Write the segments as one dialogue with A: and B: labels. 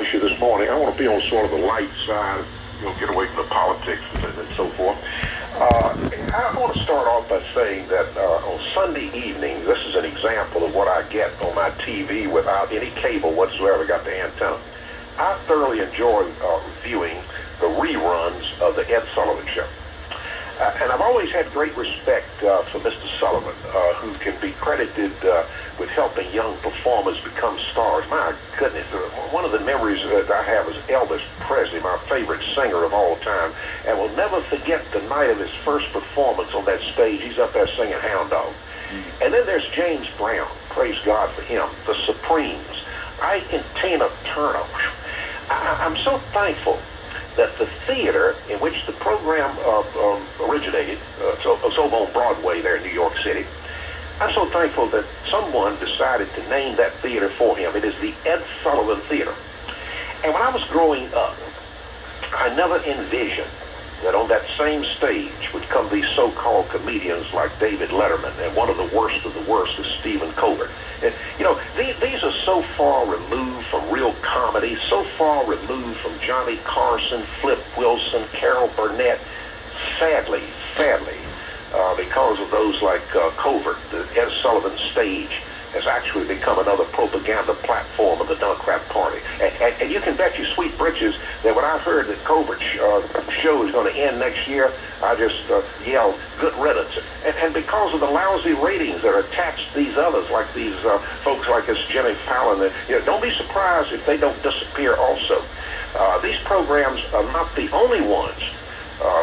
A: issue this morning. I want to be on sort of the light side, get away from the politics and so forth. I want to start off by saying that on Sunday evening, this is an example of what I get on my TV without any cable whatsoever. Got the antenna. I thoroughly enjoy viewing the reruns of the Ed Sullivan Show. And I've always had great respect for Mr. Sullivan, who can be credited with helping young performers become stars. My goodness, one of the memories that I have is Elvis Presley, my favorite singer of all time, and will never forget the night of his first performance on that stage. He's up there singing Hound Dog. And then there's James Brown, praise God for him, the Supremes, Ike and Tina Turner. I'm so thankful that the theater in which the program originated, so over on Broadway there in New York City, I'm so thankful that someone decided to name that theater for him. It is the Ed Sullivan Theater. And when I was growing up, I never envisioned that on that same stage would come these so-called comedians like David Letterman, and one of the worst is Stephen Colbert. And, these are so far removed from real comedy, so far removed from Johnny Carson, Flip Wilson, Carol Burnett. Sadly, because of those like Colbert, the Ed Sullivan stage has actually become another propaganda platform of the Democrat Party. And you can bet your sweet britches that when I heard that Colbert's show is going to end next year, I just yelled, good riddance. And because of the lousy ratings that are attached to these others, like these folks like this Jimmy Fallon, don't be surprised if they don't disappear also. These programs are not the only ones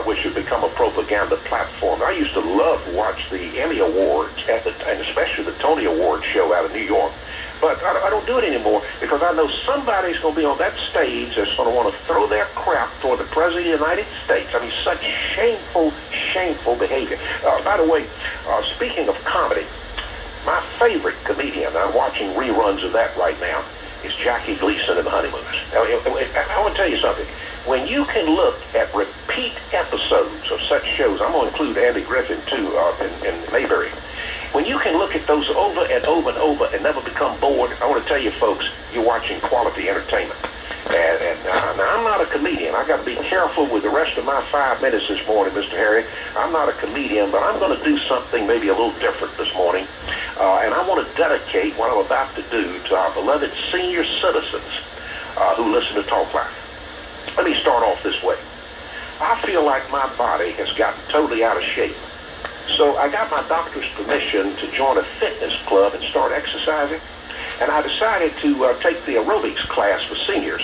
A: which have become a propaganda platform. I used to love to watch the Emmy Awards, and especially the Tony Awards show out of New York. But I don't do it anymore because I know somebody's going to be on that stage that's going to want to throw their crap toward the President of the United States. I mean, such shameful behavior. By the way, speaking of comedy, my favorite comedian, I'm watching reruns of that right now, is Jackie Gleason and the Honeymooners. I want to tell you something. When you can look at repeat episodes of such shows, I'm going to include Andy Griffin too in Mayberry. When you can look at those over and over and over and never become bored, I want to tell you folks, you're watching quality entertainment. And now I'm not a comedian. I got to be careful with the rest of my 5 minutes this morning, Mr. Harry. I'm not a comedian, but I'm going to do something maybe a little different this morning. And I want to dedicate what I'm about to do to our beloved senior citizens who listen to Talk Live. Let me start off this way. I feel like my body has gotten totally out of shape. So I got my doctor's permission to join a fitness club and start exercising. And I decided to take the aerobics class for seniors.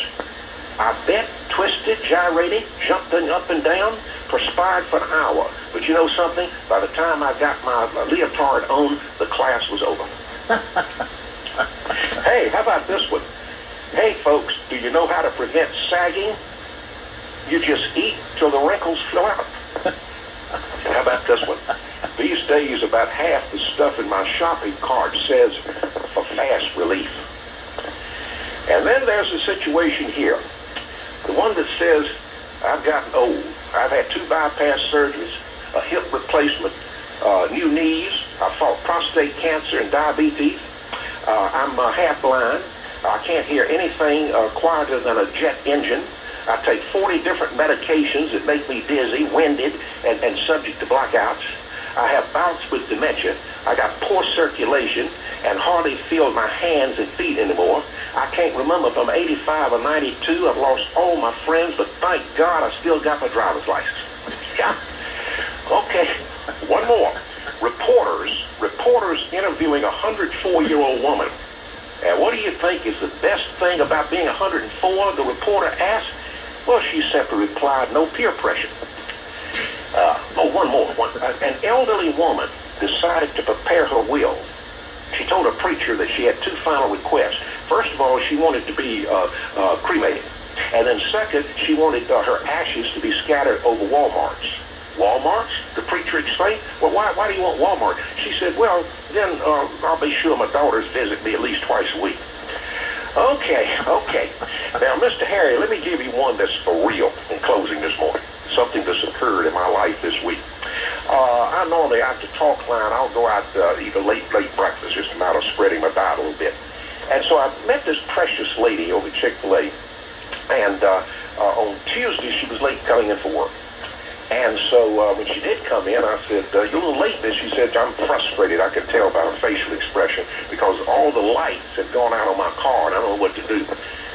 A: I bent, twisted, gyrated, jumped up and down, perspired for an hour. But you know something? By the time I got my leotard on, the class was over. Hey, how about this one? Hey, folks, do you know how to prevent sagging? You just eat till the wrinkles fill out. And how about this one? These days, about half the stuff in my shopping cart says for fast relief. And then there's a situation here. The one that says, I've gotten old. I've had 2 bypass surgeries, a hip replacement, new knees. I fought prostate cancer and diabetes. I'm half blind. I can't hear anything quieter than a jet engine. I take 40 different medications that make me dizzy, winded, and subject to blackouts. I have bouts with dementia. I got poor circulation and hardly feel my hands and feet anymore. I can't remember if I'm 85 or 92. I've lost all my friends, but thank God I still got my driver's license. Yeah. Okay, one more. Reporters interviewing a 104-year-old woman. And what do you think is the best thing about being 104? The reporter asked. Well, she simply replied, no peer pressure. One more. An elderly woman decided to prepare her will. She told her preacher that she had 2 final requests. First of all, she wanted to be cremated. And then second, she wanted her ashes to be scattered over Walmarts. Walmarts? The preacher exclaimed. Well, why do you want Walmart? She said, well, then I'll be sure my daughters visit me at least twice a week. Okay. Now, Mr. Harry, let me give you one that's for real in closing this morning. Something that's occurred in my life this week. I normally, after Talk Line, I'll go out eat a late breakfast, just a matter of spreading my diet a little bit. And so I met this precious lady over at Chick-fil-A, And on Tuesday, she was late coming in for work. And so when she did come in, I said, you're a little late, Miss. She said, I'm frustrated. I could tell by her facial expression because all the lights had gone out on my car, and I don't know what to do.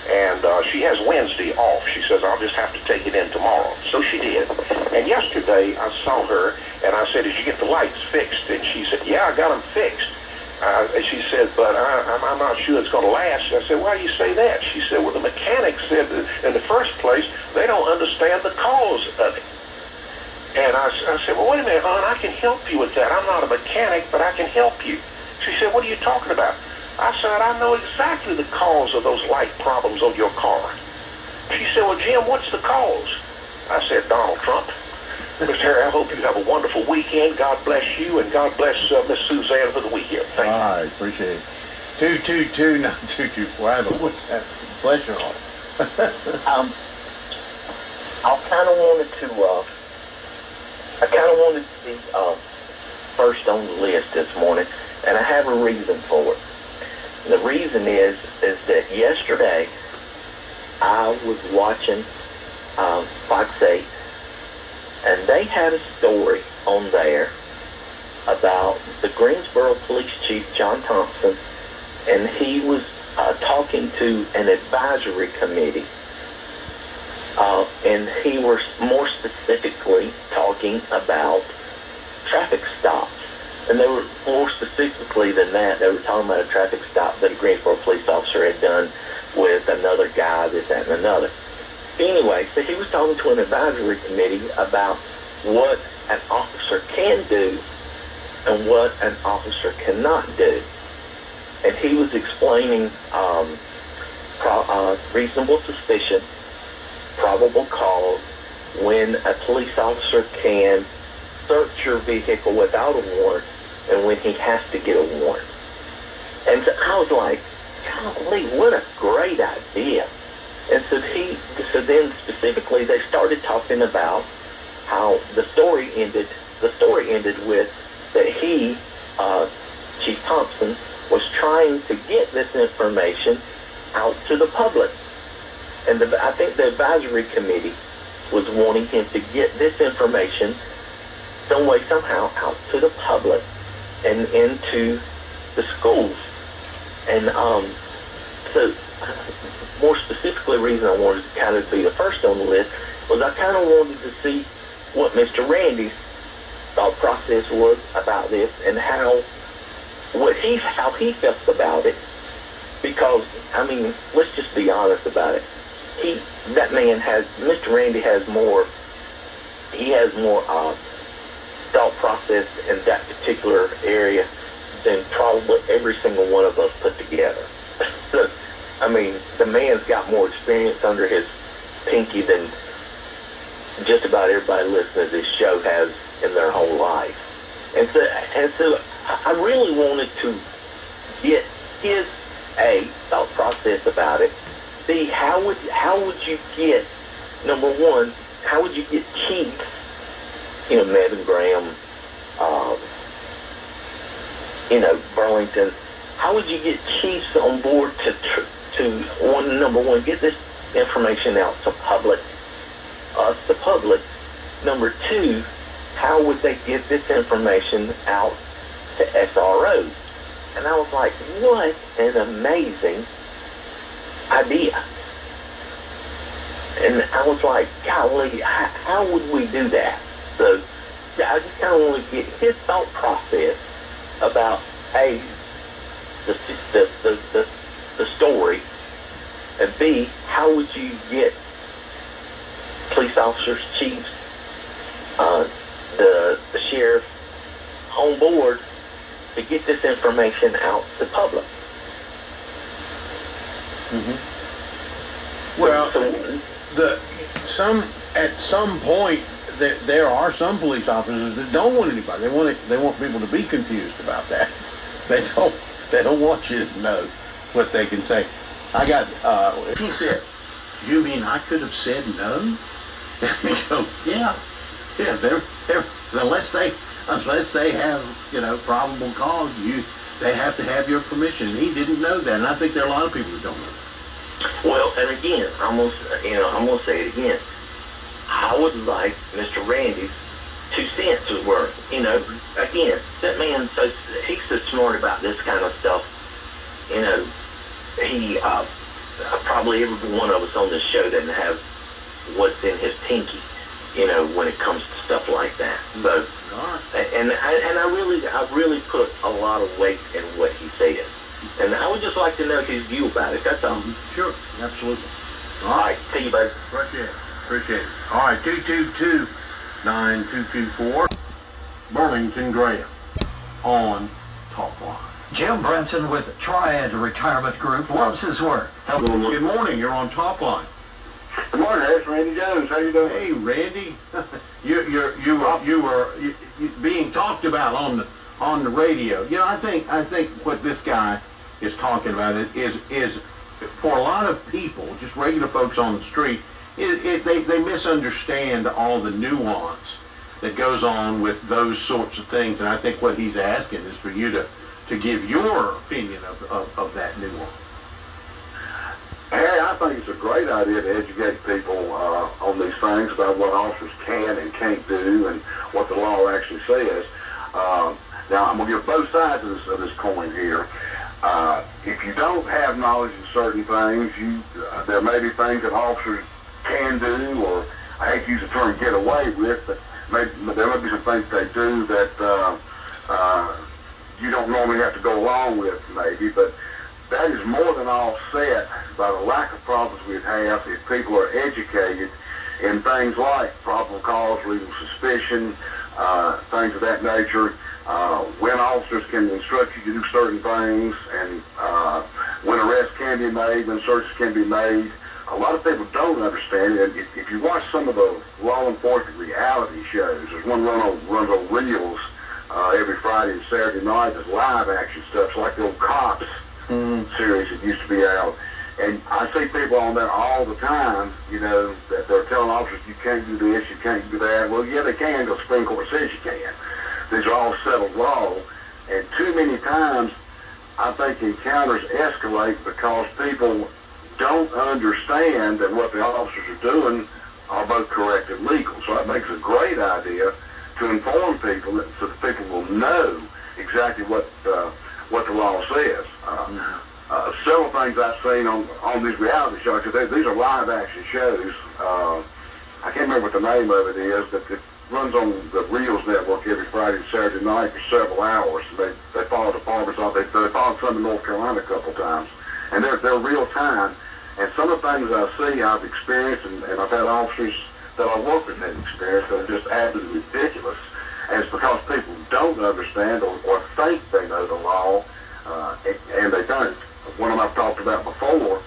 A: And she has Wednesday off. She says, I'll just have to take it in tomorrow. So she did. And yesterday, I saw her, and I said, did you get the lights fixed? And she said, yeah, I got them fixed. She said, but I'm not sure it's going to last. I said, why do you say that? She said, well, the mechanic said that in the first place, they don't understand the cause of it. And I said, well, wait a minute, hon, I can help you with that. I'm not a mechanic, but I can help you. She said, what are you talking about? I said, I know exactly the cause of those light problems on your car. She said, well, Jim, what's the cause? I said, Donald Trump. Mr. Harry, I hope you have a wonderful weekend. God bless you, and God bless Miss Suzanne for the weekend. Thank you.
B: All right, appreciate it. 222, not 224. What's that? Pleasure on it.
C: I kind of wanted to be first on the list this morning, and I have a reason for it. The reason is that yesterday I was watching Fox 8, and they had a story on there about the Greensboro Police Chief, John Thompson, and he was talking to an advisory committee, and he was more specifically talking about traffic stops. And they were more specifically than that, they were talking about a traffic stop that a Greensboro police officer had done with another guy, this, that, and another. Anyway, so he was talking to an advisory committee about what an officer can do and what an officer cannot do. And he was explaining reasonable suspicion, probable cause, when a police officer can search your vehicle without a warrant and when he has to get a warrant. And so I was like, golly, what a great idea. And so then specifically they started talking about how the story ended with that he, Chief Thompson, was trying to get this information out to the public. And I think the advisory committee was wanting him to get this information some way, somehow, out to the public and into the schools. And so more specifically, the reason I wanted to kind of be the first on the list was I kind of wanted to see what Mr. Randy's thought process was about this and how he felt about it. Because, I mean, let's just be honest about it. Mr. Randy has more thought process in that particular area than probably every single one of us put together. I mean, the man's got more experience under his pinky than just about everybody listening to this show has in their whole life. And so I really wanted to get his thought process about it. See, how would you get, number one, how would you get chiefs, Melvin Graham, Burlington, how would you get chiefs on board to number one, get this information out to the public. Number two, how would they get this information out to SROs? And I was like, what an amazing idea. And I was like, golly, how would we do that? So I just kind of want to get his thought process about A, the story, and B, how would you get police officers, chiefs, the sheriff on board to get this information out to the public?
B: Mm-hmm. Well, at some point there are some police officers that don't want anybody. They want people to be confused about that. They don't want you to know what they can say. I got he said, "You mean I could have said no?" And we go, yeah. They're unless they have probable cause, they have to have your permission. And he didn't know that, and I think there are a lot of people who don't know that.
C: Well, and again, I'm gonna say it again. I would like Mr. Randy's 2 cents is worth. Again, that man, he's so smart about this kind of stuff. He probably every one of us on this show doesn't have what's in his pinky. When it comes to stuff like that. So, and I really put a lot of weight in what he said. And I would just like to know his view about it. That's all.
B: Sure, absolutely.
C: All right, see you, buddy.
B: Appreciate it. All right, 222-9224, Burlington Graham on Talk Line.
D: Jim Brenton with Triad Retirement Group loves his work.
B: Good morning. You're on Talk Line.
E: Good morning, it's Randy Jones. How you doing?
B: Hey, Randy. you were being talked about on the radio. I think what this guy is talking about is for a lot of people, just regular folks on the street, they misunderstand all the nuance that goes on with those sorts of things. And I think what he's asking is for you to give your opinion of that nuance.
E: Harry, I think it's a great idea to educate people on these things about what officers can and can't do and what the law actually says. Now, I'm going to give both sides of this coin here. If you don't have knowledge of certain things, there may be things that officers can do, or I hate to use the term get away with, but there may be some things they do that you don't normally have to go along with, maybe, but that is more than offset by the lack of problems we'd have if people are educated in things like probable cause, reasonable suspicion, things of that nature, when officers can instruct you to do certain things, and when arrests can be made, when searches can be made. A lot of people don't understand it. If you watch some of the law enforcement reality shows, there's one runs on Reels every Friday and Saturday night. There's live action stuff. It's like the old Cops series that used to be out. And I see people on there all the time, that they're telling officers, you can't do this, you can't do that. Well, yeah, they can, because the Supreme Court says you can. These are all settled law. And too many times, I think encounters escalate because people don't understand that what the officers are doing are both correct and legal. So I think it's a great idea to inform people so that people will know exactly what the law says. Several things I've seen on these reality shows, these are live action shows. I can't remember what the name of it is, but it runs on the Reels network every Friday and Saturday night for several hours. They follow departments off. They followed some in North Carolina a couple times, and they're real time. And some of the things I see, I've experienced, and I've had officers that I work with that experience that are just absolutely ridiculous. And it's because people don't understand or think they know the law, and they don't. One of them I've talked about before,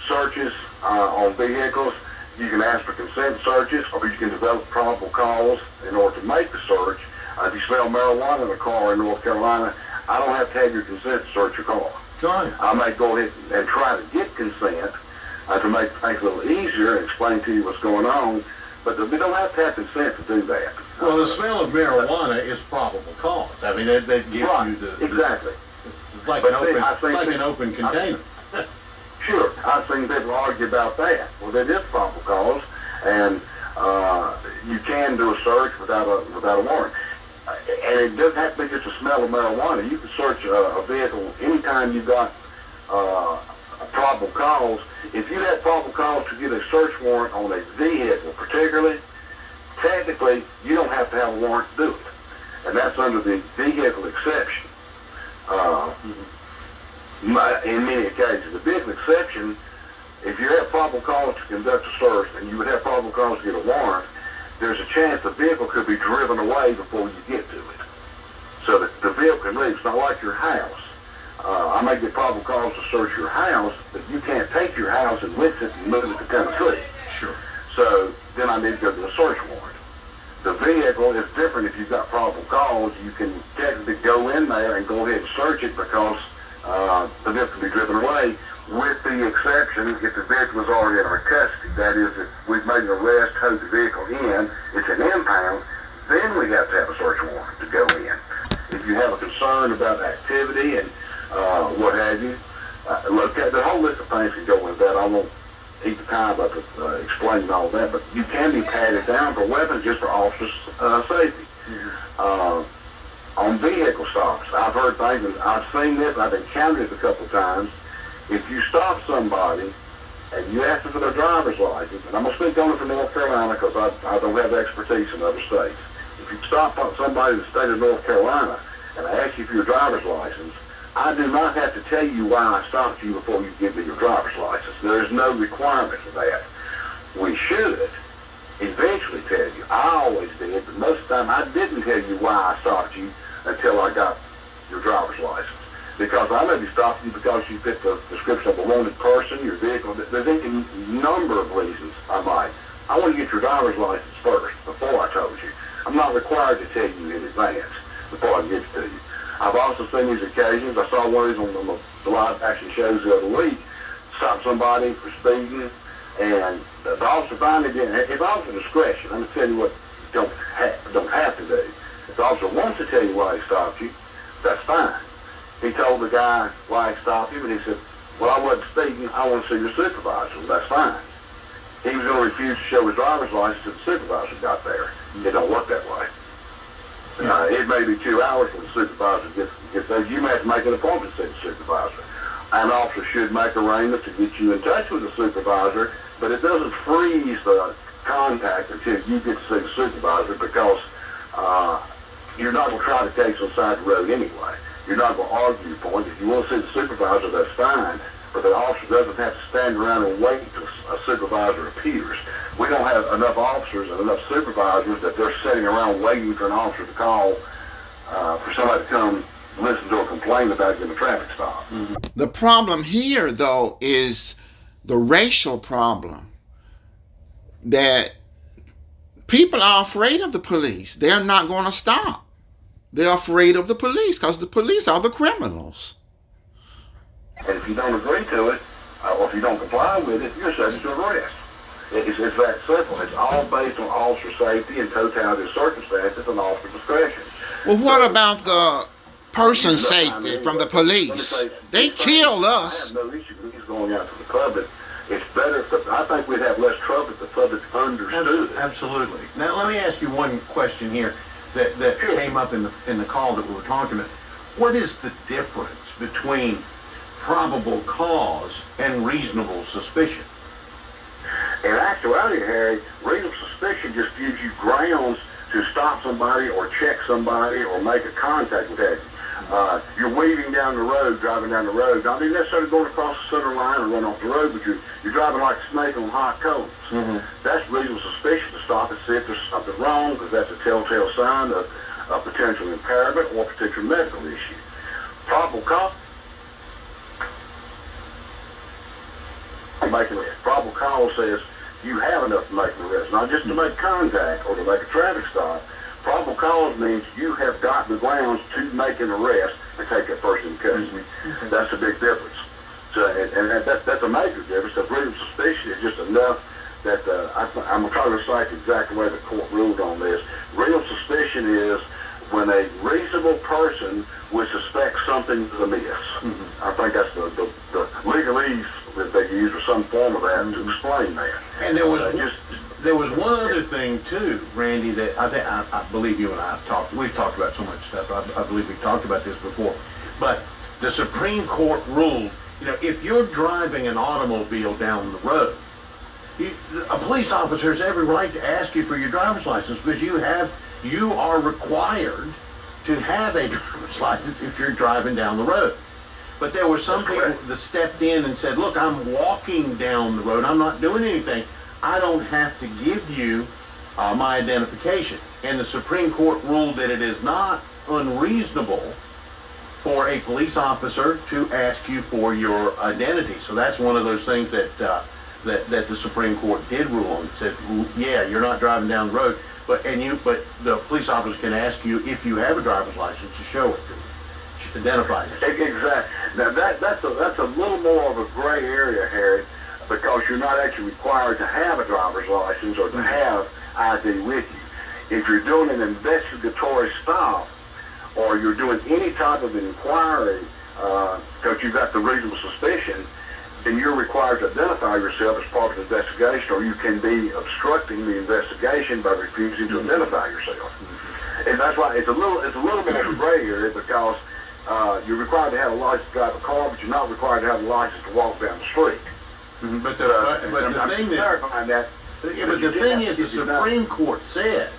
E: searches on vehicles. You can ask for consent searches, or you can develop probable cause in order to make the search. If you smell marijuana in a car in North Carolina, I don't have to have your consent to search your car. I may go ahead and try to get consent to make things a little easier and explain to you what's going on, but we don't have to have consent to do that.
B: Well, the smell of marijuana is probable cause. I mean, that gives you the...
E: Exactly.
B: It's like an open container.
E: Sure. I've seen people argue about that. Well, that is probable cause, and you can do a search without a warrant. And it doesn't have to be just a smell of marijuana. You can search a vehicle anytime you've got a probable cause. If you have probable cause to get a search warrant on a vehicle particularly, technically you don't have to have a warrant to do it. And that's under the vehicle exception. In many occasions, the vehicle exception, if you have probable cause to conduct a search and you would have probable cause to get a warrant, there's a chance the vehicle could be driven away before you get to it. So that the vehicle can leave. It's not like your house. I may get probable cause to search your house, but you can't take your house and lift it and move it to Tennessee.
B: Sure.
E: So then I need to go to a search warrant. The vehicle is different. If you've got probable cause, you can technically go in there and go ahead and search it because the vehicle can be driven away, with the exception if the vehicle is already in our custody. That is, if we've made an arrest, towed the vehicle in, it's an impound, then we have to have a search warrant to go in. If you have a concern about activity and what have you, Look, the whole list of things can go into that. I won't eat the time up with explaining all that, but you can be patted down for weapons just for officer safety. On vehicle stops, I've heard things, and I've seen this, I've encountered it a couple of times. If you stop somebody and you ask them for their driver's license, and I'm going to speak only for North Carolina because I don't have expertise in other states. If you stop somebody in the state of North Carolina and I ask you for your driver's license, I do not have to tell you why I stopped you before you give me your driver's license. There is no requirement for that. We should eventually tell you. I always did, but most of the time I didn't tell you why I stopped you until I got your driver's license. Because I may be stopping you because you fit the description of a wanted person, your vehicle. There's any number of reasons I might. I want to get your driver's license first before I told you. I'm not required to tell you in advance before I give it to you. I've also seen these occasions. I saw one of these on the live action shows the other week. Stop somebody for speeding, and the officer finally did. If officer discretion, I'm going to tell you what you don't have to do. If the officer wants to tell you why he stopped you, that's fine. He told the guy why he stopped him, and he said, well, I wasn't speeding. I want to see your supervisor. Well, that's fine. He was going to refuse to show his driver's license until the supervisor got there. It don't work that way. It may be 2 hours when the supervisor gets there. You may have to make an appointment to see the supervisor. An officer should make arrangements to get you in touch with the supervisor, but it doesn't freeze the contact until you get to see the supervisor because you're not going to try the case on the side of the road anyway. You're not going to argue your point. If you want to see the supervisor, that's fine, but the officer doesn't have to stand around and wait until a supervisor appears. We don't have enough officers and enough supervisors that they're sitting around waiting for an officer to call for somebody to come listen to a complaint about getting a traffic stop.
F: The problem here, though, is the racial problem that people are afraid of the police. They're not going to stop. They're afraid of the police because the police are the criminals.
E: And if you don't agree to it, or if you don't comply with it, you're subject to arrest. It's that simple. It's all based on officer safety and totality of circumstances and officer discretion.
F: Well, what about the person's safety from the police? They kill us.
E: I have no issue with these going out to the public. It's better if I think we'd have less trouble if the public understood it.
B: Absolutely. Now, let me ask you one question here that came up in the call that we were talking about. What is the difference between probable cause and reasonable suspicion?
E: In actuality, Harry, reasonable suspicion just gives you grounds to stop somebody or check somebody or make a contact with that. You're weaving down the road, driving down the road, not even necessarily going across the center line or run off the road, but you're driving like a snake on hot coals. That's reasonable suspicion to stop and see if there's something wrong, because that's a telltale sign of a potential impairment or potential medical issue. Probable cause. Probable cause says you have enough to make an arrest, not just to make contact or to make a traffic stop. Probable cause means you have got the grounds to make an arrest and take that person in custody. That's a big difference. So, and that's a major difference. Because reasonable suspicion is just enough that I'm going to try to recite the exact way the court ruled on this. Reasonable suspicion is when a reasonable person would suspect something is amiss. I think that's the legalese that they use or some form of that to explain that.
B: And there was one other thing too, Randy, that I believe you and I have talked. We've talked about so much stuff. I believe we've talked about this before. But the Supreme Court ruled, if you're driving an automobile down the road, a police officer has every right to ask you for your driver's license because you are required to have a driver's license if you're driving down the road. But there were some people that stepped in and said, look, I'm walking down the road. I'm not doing anything. I don't have to give you my identification. And the Supreme Court ruled that it is not unreasonable for a police officer to ask you for your identity. So that's one of those things that the Supreme Court did rule on. It said, yeah, you're not driving down the road, but the police officer can ask you if you have a driver's license to show it, to identify it.
E: Exactly. Now that's a little more of a gray area, Harry, because you're not actually required to have a driver's license or to have ID with you. If you're doing an investigatory stop or you're doing any type of inquiry because you've got the reasonable suspicion, then you're required to identify yourself as part of the investigation, or you can be obstructing the investigation by refusing to identify yourself. And that's why it's a little bit of a gray area, because you're required to have a license to drive a car, but you're not required to have a license to walk down the street.
B: But the thing is, the Supreme Court said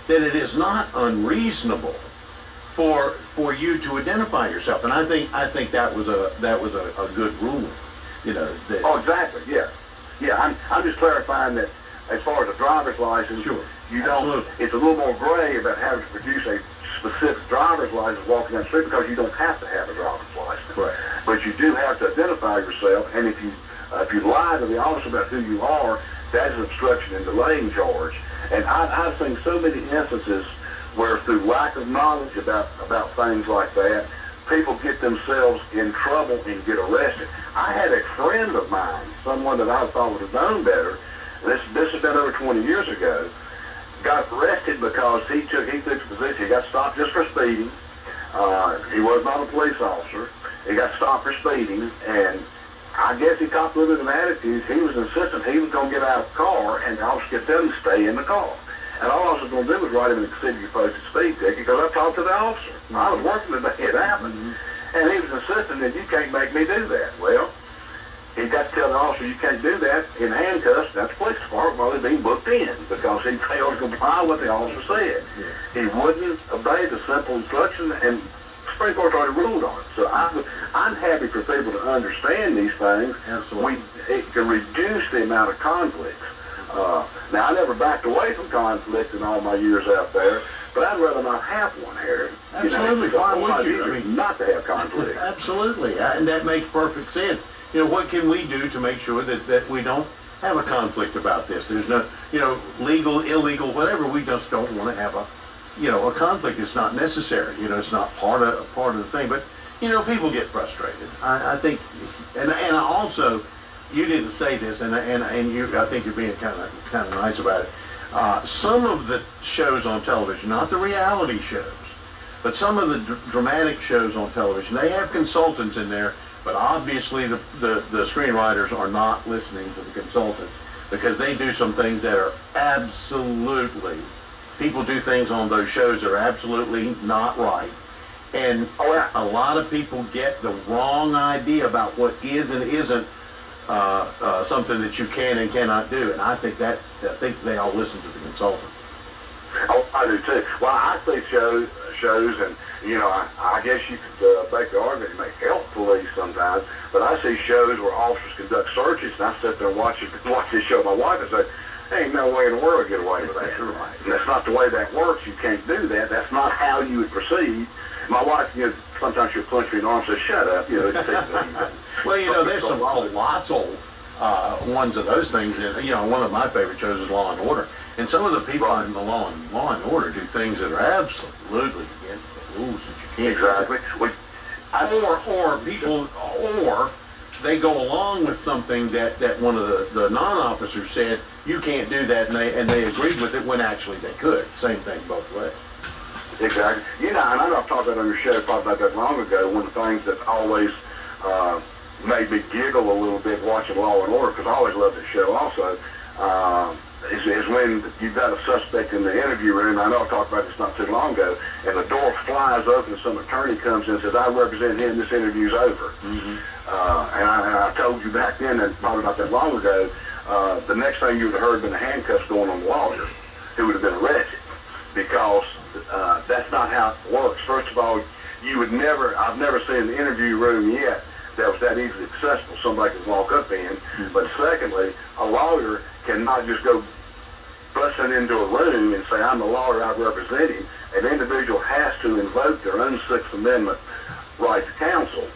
B: that it is not unreasonable for you to identify yourself, and I think that was a good ruling. You know.
E: Oh, exactly. Yeah. I'm just clarifying that as far as a driver's license,
B: sure.
E: You don't. It's a little more gray about having to produce a specific driver's license walking down the street, because you don't have to have a driver's license.
B: Right.
E: But you do have to identify yourself, and if you lie to the officer about who you are, that is an obstruction and delaying charge. And I've seen so many instances where, through lack of knowledge about things like that, people get themselves in trouble and get arrested. I had a friend of mine, someone that I thought would have known better, this has been over 20 years ago, got arrested because he took the position. He got stopped just for speeding. He was not a police officer. He got stopped for speeding, and I guess he copped a little bit of an attitude. He was insistent he was going to get out of the car, and the officer could tell him to stay in the car. And all I was going to do was write him an exceedingly posted speed ticket, because I talked to the officer. I was working the day it happened. And he was insisting that you can't make me do that. Well, he got to tell the officer you can't do that in handcuffs. That's the police department while he's being booked in, because he failed to comply with what the officer said. He wouldn't obey the simple instruction, and the Supreme Court already ruled on it. So I'm happy for people to understand these things.
B: Absolutely.
E: It can reduce the amount of conflicts. Now, I never backed away from conflict in all my years out there, but I'd rather not have one, Harry.
B: Absolutely.
E: Why would you? I mean, not to have conflict.
B: Absolutely, and that makes perfect sense. You know, what can we do to make sure that we don't have a conflict about this? There's no, legal, illegal, whatever. We just don't want to have a conflict. It's not necessary. It's not part of the thing. But people get frustrated. I think, and also, you didn't say this, and I think you're being kind of nice about it. Some of the shows on television, not the reality shows, but some of the dramatic shows on television, they have consultants in there, but obviously the screenwriters are not listening to the consultants, because they do some things that are absolutely, people do things on those shows that are absolutely not right. And a lot of people get the wrong idea about what is and isn't something that you can and cannot do, and I think they all listen to the consultant.
E: Oh, I do too. Well, I see shows, and I guess you could make the argument you may help police sometimes, but I see shows where officers conduct searches, and I sit there and watch this show with my wife and say, "There ain't no way in the world to get away with that." Right. And that's not the way that works. You can't do that. That's not how you would proceed. My wife, sometimes she'll punch me in the arm and say, "Shut up."
B: Well, there's some colossal ones of those things. And, one of my favorite shows is Law and Order. And some of the people in the Law and Order do things that are absolutely against the rules that you can't.
E: Exactly.
B: Or they go along with something that one of the non-officers said, you can't do that, and they agreed with it when actually they could. Same thing both ways.
E: Exactly. And I know I've talked about on your show, probably about that long ago, one of the things that always made me giggle a little bit watching Law and Order, because I always loved the show also, is when you've got a suspect in the interview room. I know I talked about this not too long ago, and the door flies open and some attorney comes in and says, "I represent him, this interview's over." Mm-hmm. And I told you back then, and probably not that long ago, the next thing you would have heard been the handcuffs going on the lawyer, who would have been arrested, because that's not how it works. First of all, I've never seen an interview room yet that was that easily accessible, somebody could walk up in. Mm-hmm. But secondly, a lawyer cannot just go busting into a room and say, "I'm the lawyer, I represent him." An individual has to invoke their own Sixth Amendment right to counsel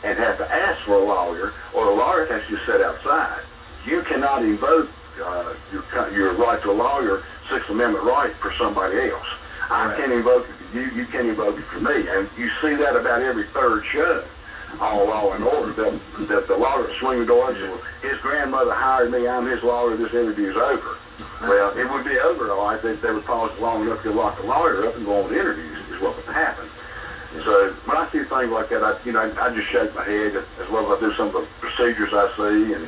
E: and have to ask for a lawyer, or the lawyer has to sit outside. You cannot invoke your right to a lawyer, Sixth Amendment right, for somebody else. I can't invoke it for you, you can't invoke it for me. And you see that about every third show on Law and Order, that the lawyer will swing the door and say, "Well, his grandmother hired me, I'm his lawyer, this interview's over." Well, it would be over, all right, if they would pause long enough to lock the lawyer up and go on with interviews, is what would happen. So when I see things like that, I just shake my head as well as I do some of the procedures I see. And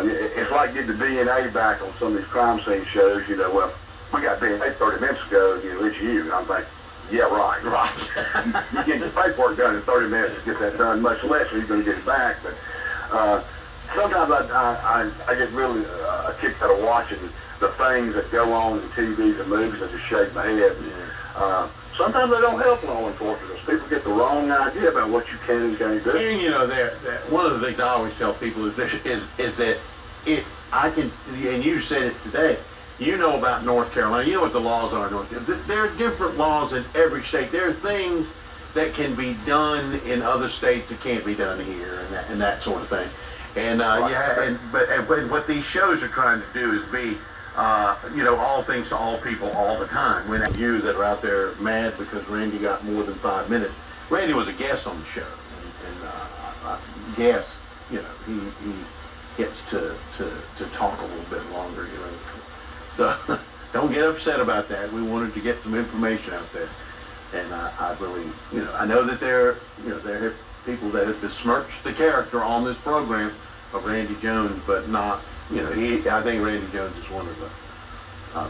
E: it's like getting the DNA back on some of these crime scene shows. Well, we got DNA 30 minutes ago. It's you. And I'm thinking, yeah, right.
B: Right.
E: You get the paperwork done in 30 minutes to get that done, much less are you going to get it back. But sometimes I get really kicked out of watching the things that go on in TVs and movies. I just shake my head. Sometimes they don't help law enforcement. People get the wrong idea about what you can and can't do.
B: And one of the things I always tell people is that I can, and you said it today. About North Carolina. You know what the laws are in North Carolina. There are different laws in every state. There are things that can be done in other states that can't be done here, and that sort of thing. And but what these shows are trying to do is be all things to all people all the time. When you that are out there mad because Randy got more than 5 minutes. Randy was a guest on the show, and guess he gets to talk a little bit longer. So don't get upset about that. We wanted to get some information out there, and I really I know that there are people that have besmirched the character on this program of Randy Jones, but not. I think Randy Jones is one of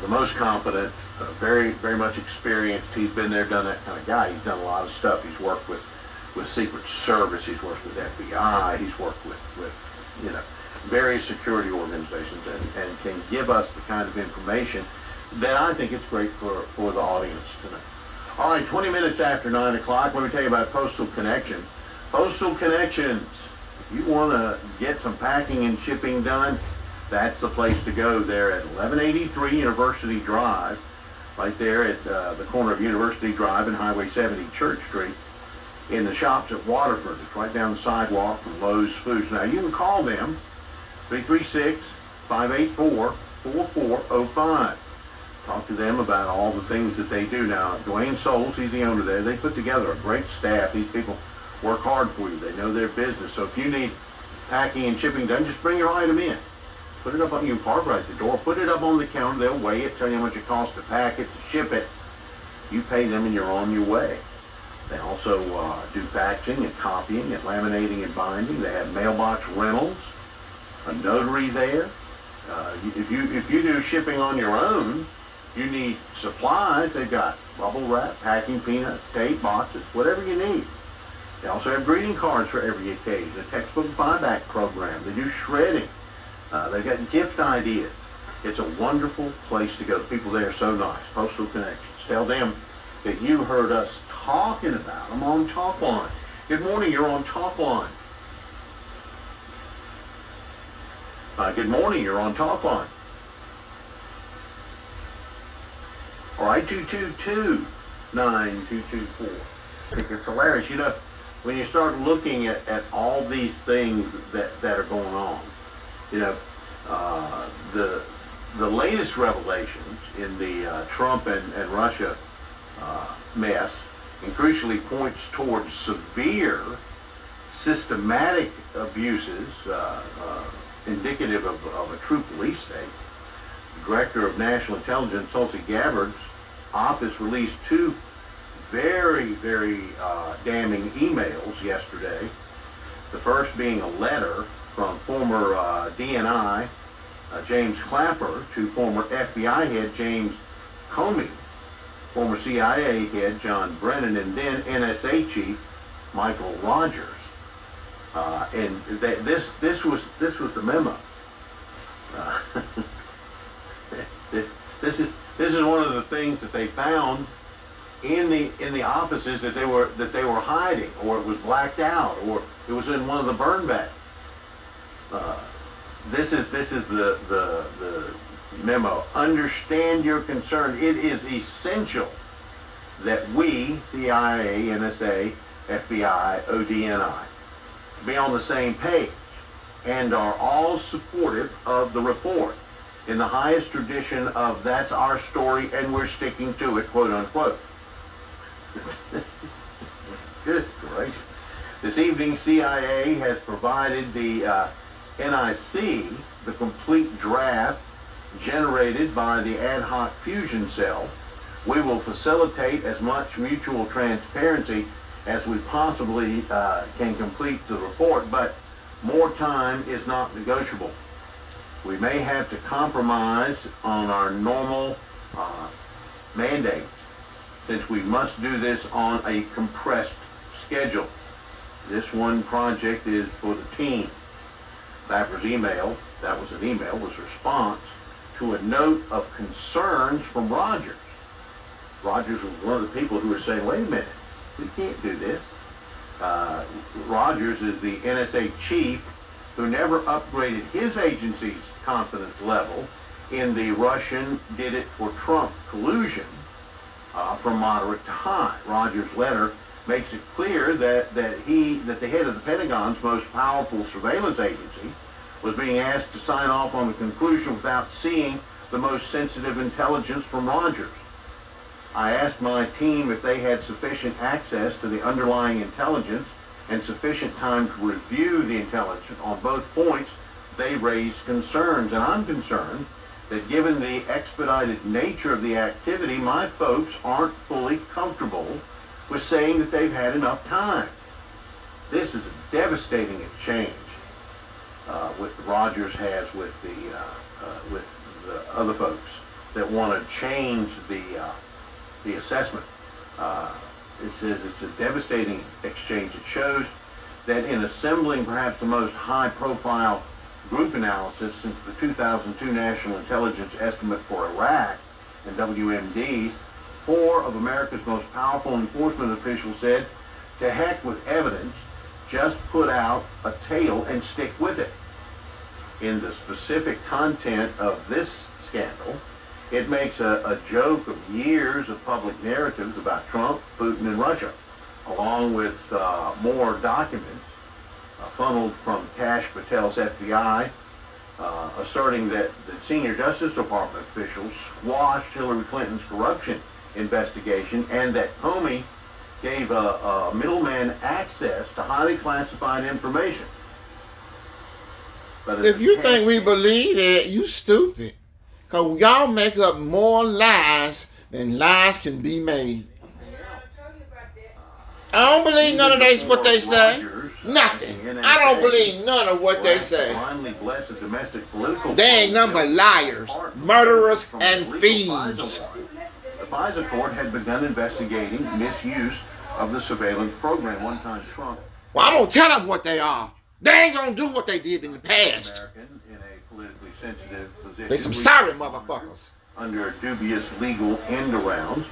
B: the most competent, very, very much experienced. He's been there, done that kind of guy. He's done a lot of stuff. He's worked with Secret Service. He's worked with FBI. He's worked with various security organizations, and can give us the kind of information that I think it's great for the audience tonight. All right, 20 minutes after 9 o'clock, let me tell you about Postal Connection. Postal Connections. If you want to get some packing and shipping done, that's the place to go. There at 1183 University Drive, right there at the corner of University Drive and Highway 70 Church Street, in the shops at Waterford. It's right down the sidewalk from Lowe's Foods. Now, you can call them, 336-584-4405. Talk to them about all the things that they do. Now, Dwayne Souls, he's the owner there. They put together a great staff. These people work hard for you. They know their business. So if you need packing and shipping done, just bring your item in. Put it up on, you can park right at the door. Put it up on the counter. They'll weigh it, tell you how much it costs to pack it, to ship it. You pay them and you're on your way. They also do faxing and copying and laminating and binding. They have mailbox rentals, a notary there. If you do shipping on your own, you need supplies. They've got bubble wrap, packing peanuts, tape, boxes, whatever you need. They also have greeting cards for every occasion, a textbook buyback program. They do shredding. They've got gift ideas. It's a wonderful place to go. The people there are so nice. Postal Connections. Tell them that you heard us talking about them on Talk Line. Good morning, you're on Talk Line. Good morning, you're on Talk Line. All right, 222-9224. I think it's hilarious. When you start looking at all these things that are going on, the latest revelations in the Trump and Russia mess, and crucially points towards severe, systematic abuses indicative of a true police state. The Director of National Intelligence, Tulsi Gabbard's office, released two very, very damning emails yesterday. The first being a letter from former DNI James Clapper to former FBI head James Comey, former CIA head John Brennan, and then NSA chief Michael Rogers. And this was the memo. This is one of the things that they found in the offices that they were hiding, or it was blacked out, or it was in one of the burn bags. This is the memo. Understand your concern. It is essential that we, CIA, NSA, FBI, ODNI, be on the same page and are all supportive of the report in the highest tradition of that's our story and we're sticking to it, quote unquote. Good gracious. This evening, CIA has provided the NIC the complete draft generated by the ad hoc fusion cell. We will facilitate as much mutual transparency as we possibly can complete the report, but more time is not negotiable. We may have to compromise on our normal mandate, since we must do this on a compressed schedule. This one project is for the team. Bapper's email, that was an email, was a response to a note of concerns from Rogers. Rogers was one of the people who were saying, wait a minute, we can't do this. Rogers is the NSA chief who never upgraded his agency's confidence level in the Russian did it for Trump collusion from moderate to high. Rogers' letter makes it clear that the head of the Pentagon's most powerful surveillance agency was being asked to sign off on the conclusion without seeing the most sensitive intelligence from Rogers. I asked my team if they had sufficient access to the underlying intelligence and sufficient time to review the intelligence on both points. They raised concerns, and I'm concerned that given the expedited nature of the activity, my folks aren't fully comfortable with saying that they've had enough time. This is a devastating exchange what Rogers has with the other folks that want to change the assessment. It says it's a devastating exchange. It shows that in assembling perhaps the most high-profile group analysis since the 2002 National Intelligence Estimate for Iraq and WMD, 4 of America's most powerful enforcement officials said, to heck with evidence, just put out a tail and stick with it. In the specific content of this scandal, it makes a joke of years of public narratives about Trump, Putin, and Russia, along with more documents funneled from Kash Patel's FBI, asserting that the senior Justice Department officials squashed Hillary Clinton's corruption investigation and that Comey gave a middleman access to highly classified information. But
F: if you think we believe it, you stupid. Because y'all make up more lies than lies can be made. I don't believe none of this what they say. Nothing. I don't believe none of what they say. They ain't nothing but liars, murderers, and thieves.
B: The FISA court had begun investigating misuse of the surveillance program. One time Trump...
F: Well, I'm going to tell them what they are. They ain't going to do what they did in the past.
B: In a politically sensitive position.
F: They some sorry motherfuckers.
B: Under dubious legal end-arounds.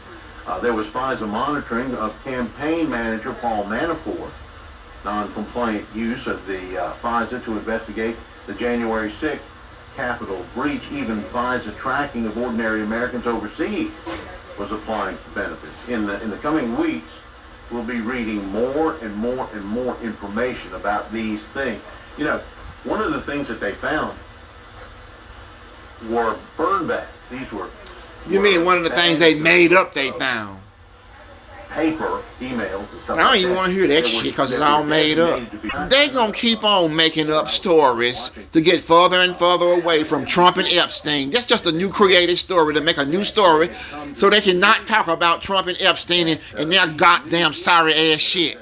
B: There was FISA monitoring of campaign manager Paul Manafort, non-compliant use of the FISA to investigate the January 6th Capitol breach. Even FISA tracking of ordinary Americans overseas was applying for benefits. In the coming weeks, we'll be reading more and more and more information about these things. You know, one of the things that they found were burn bags. These were...
F: You mean one of the things they made up they found?
B: Paper, emails, and stuff.
F: I don't even want to hear that shit because it's all made up. They gonna keep on making up stories to get further and further away from Trump and Epstein. That's just a new created story to make a new story so they can not talk about Trump and Epstein and their goddamn sorry ass shit.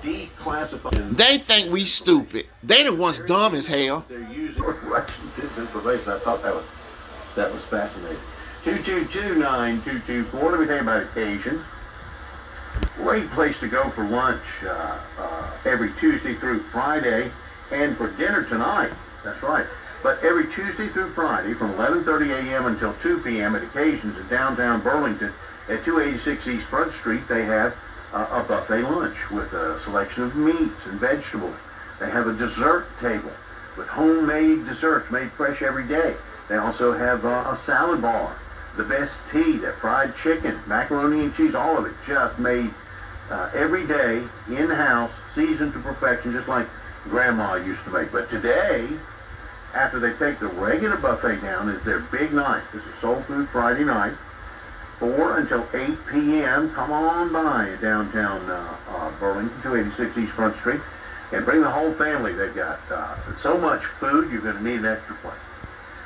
F: They think we stupid. They the ones dumb as hell.
B: They're using Russian disinformation. I thought that was fascinating. 222-9224. Let me tell you about occasions. Great place to go for lunch every Tuesday through Friday, and for dinner tonight. That's right. But every Tuesday through Friday from 11:30 a.m. until 2 p.m. at occasions in downtown Burlington at 286 East Front Street, they have a buffet lunch with a selection of meats and vegetables. They have a dessert table with homemade desserts made fresh every day. They also have a salad bar, the best tea, that fried chicken, macaroni and cheese, all of it just made every day, in-house, seasoned to perfection, just like Grandma used to make. But today, after they take the regular buffet down, is their big night. This is Soul Food Friday night, 4 until 8 p.m. Come on by downtown Burlington, 286 East Front Street, and bring the whole family. They've got so much food, you're going to need an extra plate.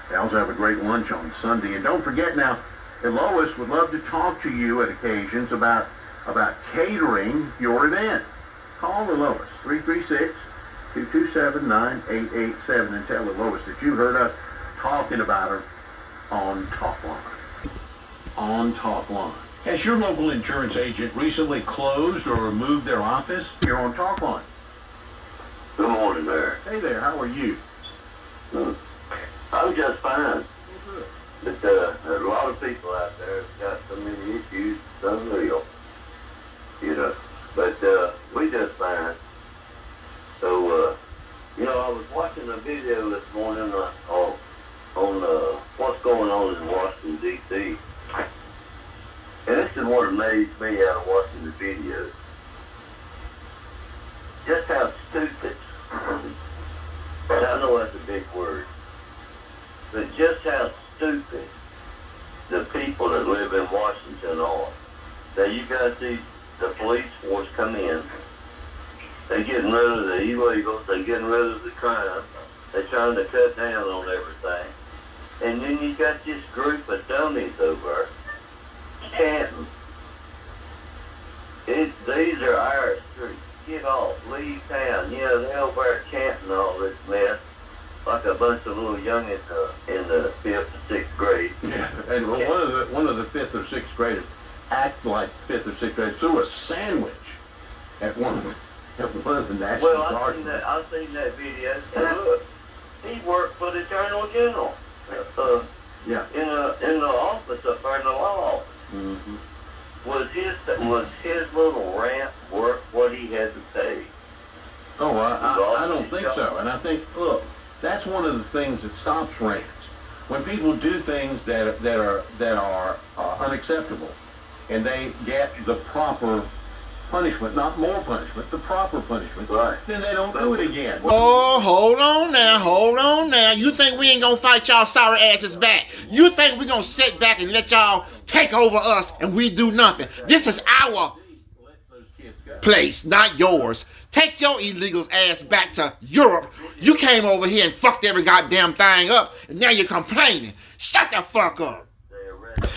B: They also have a great lunch on Sunday. And don't forget now, Lois would love to talk to you at occasions about about catering your event. Call the Lois, 336-227-9887, and tell the Lois that you heard us talking about her on Talk Line. On Talk Line. Has your local insurance agent recently closed or moved their office? You're on Talk Line.
G: Good morning, Mayor.
B: Hey there, how are you?
G: I'm just fine.
B: Good.
G: But there's a lot of people out there that's got so many issues, it's unreal. You know. But we just fine. So, you know, I was watching a video this morning on what's going on in Washington, D.C. And this is what amazed me out of watching the videos. Just how stupid, and I know that's a big word, but just how stupid the people that live in Washington are. Now you got the police force come in, they're getting rid of the illegals, they're getting rid of the crime, they're trying to cut down on everything. And then you got this group of dummies over chanting. These are our streets. Get off, leave town. You know, they're over there chanting all this mess like a bunch of little youngins in the 5th or 6th grade.
B: Yeah, and one of the 5th or 6th graders act like 5th or 6th graders threw a sandwich at one of the national guards.
G: Well, I've seen that video. And look, he worked for the Attorney General.
B: Yeah.
G: In the office up there in the law office.
B: Mm-hmm.
G: Was his little rant worth what he had to pay?
B: Oh, I don't think so. And I think, look, that's one of the things that stops rants. When people do things that are unacceptable, and they get the proper punishment, not more punishment, the proper punishment,
G: right,
B: then they don't do it again.
F: Oh, hold on now. You think we ain't gonna fight y'all sorry asses back? You think we gonna sit back and let y'all take over us and we do nothing? This is our place, not yours. Take your illegals ass back to Europe. You came over here and fucked every goddamn thing up, and now you're complaining. Shut the fuck up.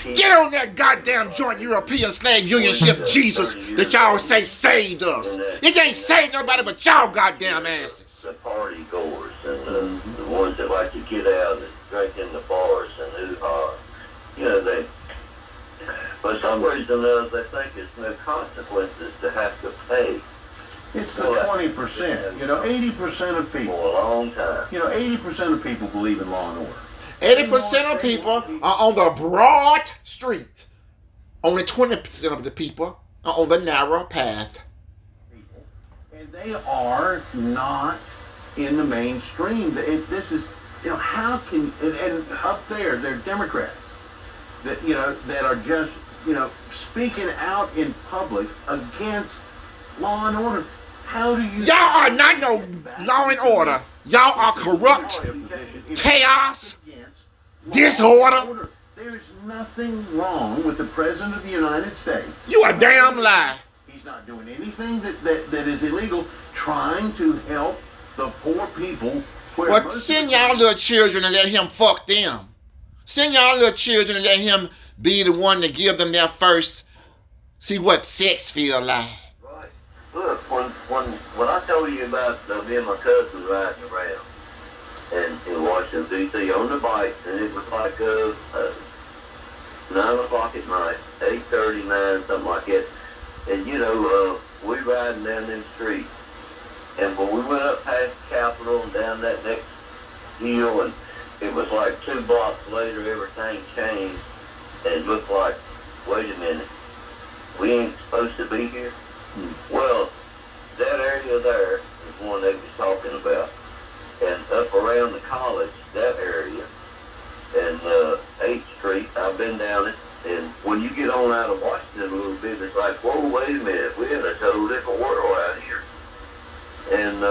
F: Get on that goddamn joint European slave union ship, Jesus, that y'all say saved us. It ain't saved nobody but y'all goddamn asses.
G: The party goers and the ones that like to get out and drink in the bars and hoo-ha. You know, they, for some reason or other, they think it's no consequences to have to pay.
B: It's the 20%. You know, 80% of people.
G: For a long time.
B: You know, 80% of people believe in law and order.
F: 80% of people are on the broad street. Only 20% of the people are on the narrow path.
B: And they are not in the mainstream. This is, you know, how can, and up there, they're Democrats that, you know, that are just, you know, speaking out in public against law and order. How do you...
F: Y'all are not no law and order. Y'all are corrupt, chaos, disorder.
B: There's nothing wrong with the President of the United States.
F: You a damn lie.
B: He's not doing anything that is illegal, trying to help the poor people.
F: Well, send y'all little children and let him fuck them. Send y'all little children and let him be the one to give them their first, see what sex feel like.
G: Right. Look, when I told you about me and my cousin riding around in Washington, D.C. on the bike, and it was like 9 o'clock at night, 8:30, 9, something like that. And, you know, we riding down them streets. And when we went up past the Capitol and down that next hill, and it was like 2 blocks later, everything changed. And it looked like, wait a minute, we ain't supposed to be here? Well, that area there is one they was talking about. And up around the college, that area, and 8th Street, I've been down it, and when you get on out of Washington a little bit, it's like, whoa, wait a minute, we're in a total different world out here. And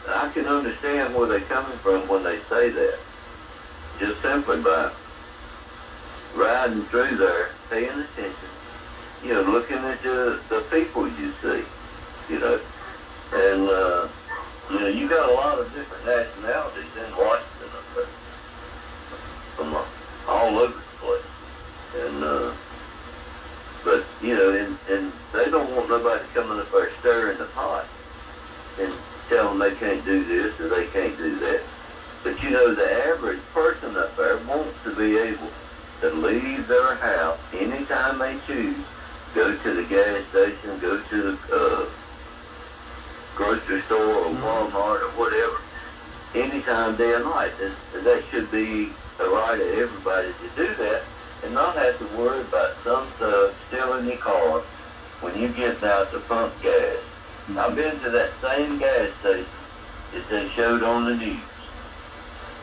G: I can understand where they're coming from when they say that. Just simply by riding through there, paying attention, you know, looking at the people you see, you know. And, you know, you got a lot of different nationalities in Washington up there, from all over the place. And, but, you know, and they be able to leave their house anytime they choose, go to the gas station, go to the grocery store or Walmart or whatever, anytime, day or night. That should be a right of everybody to do that and not have to worry about some stuff stealing your car when you get out to pump gas. I've been to that same gas station that they showed on the news.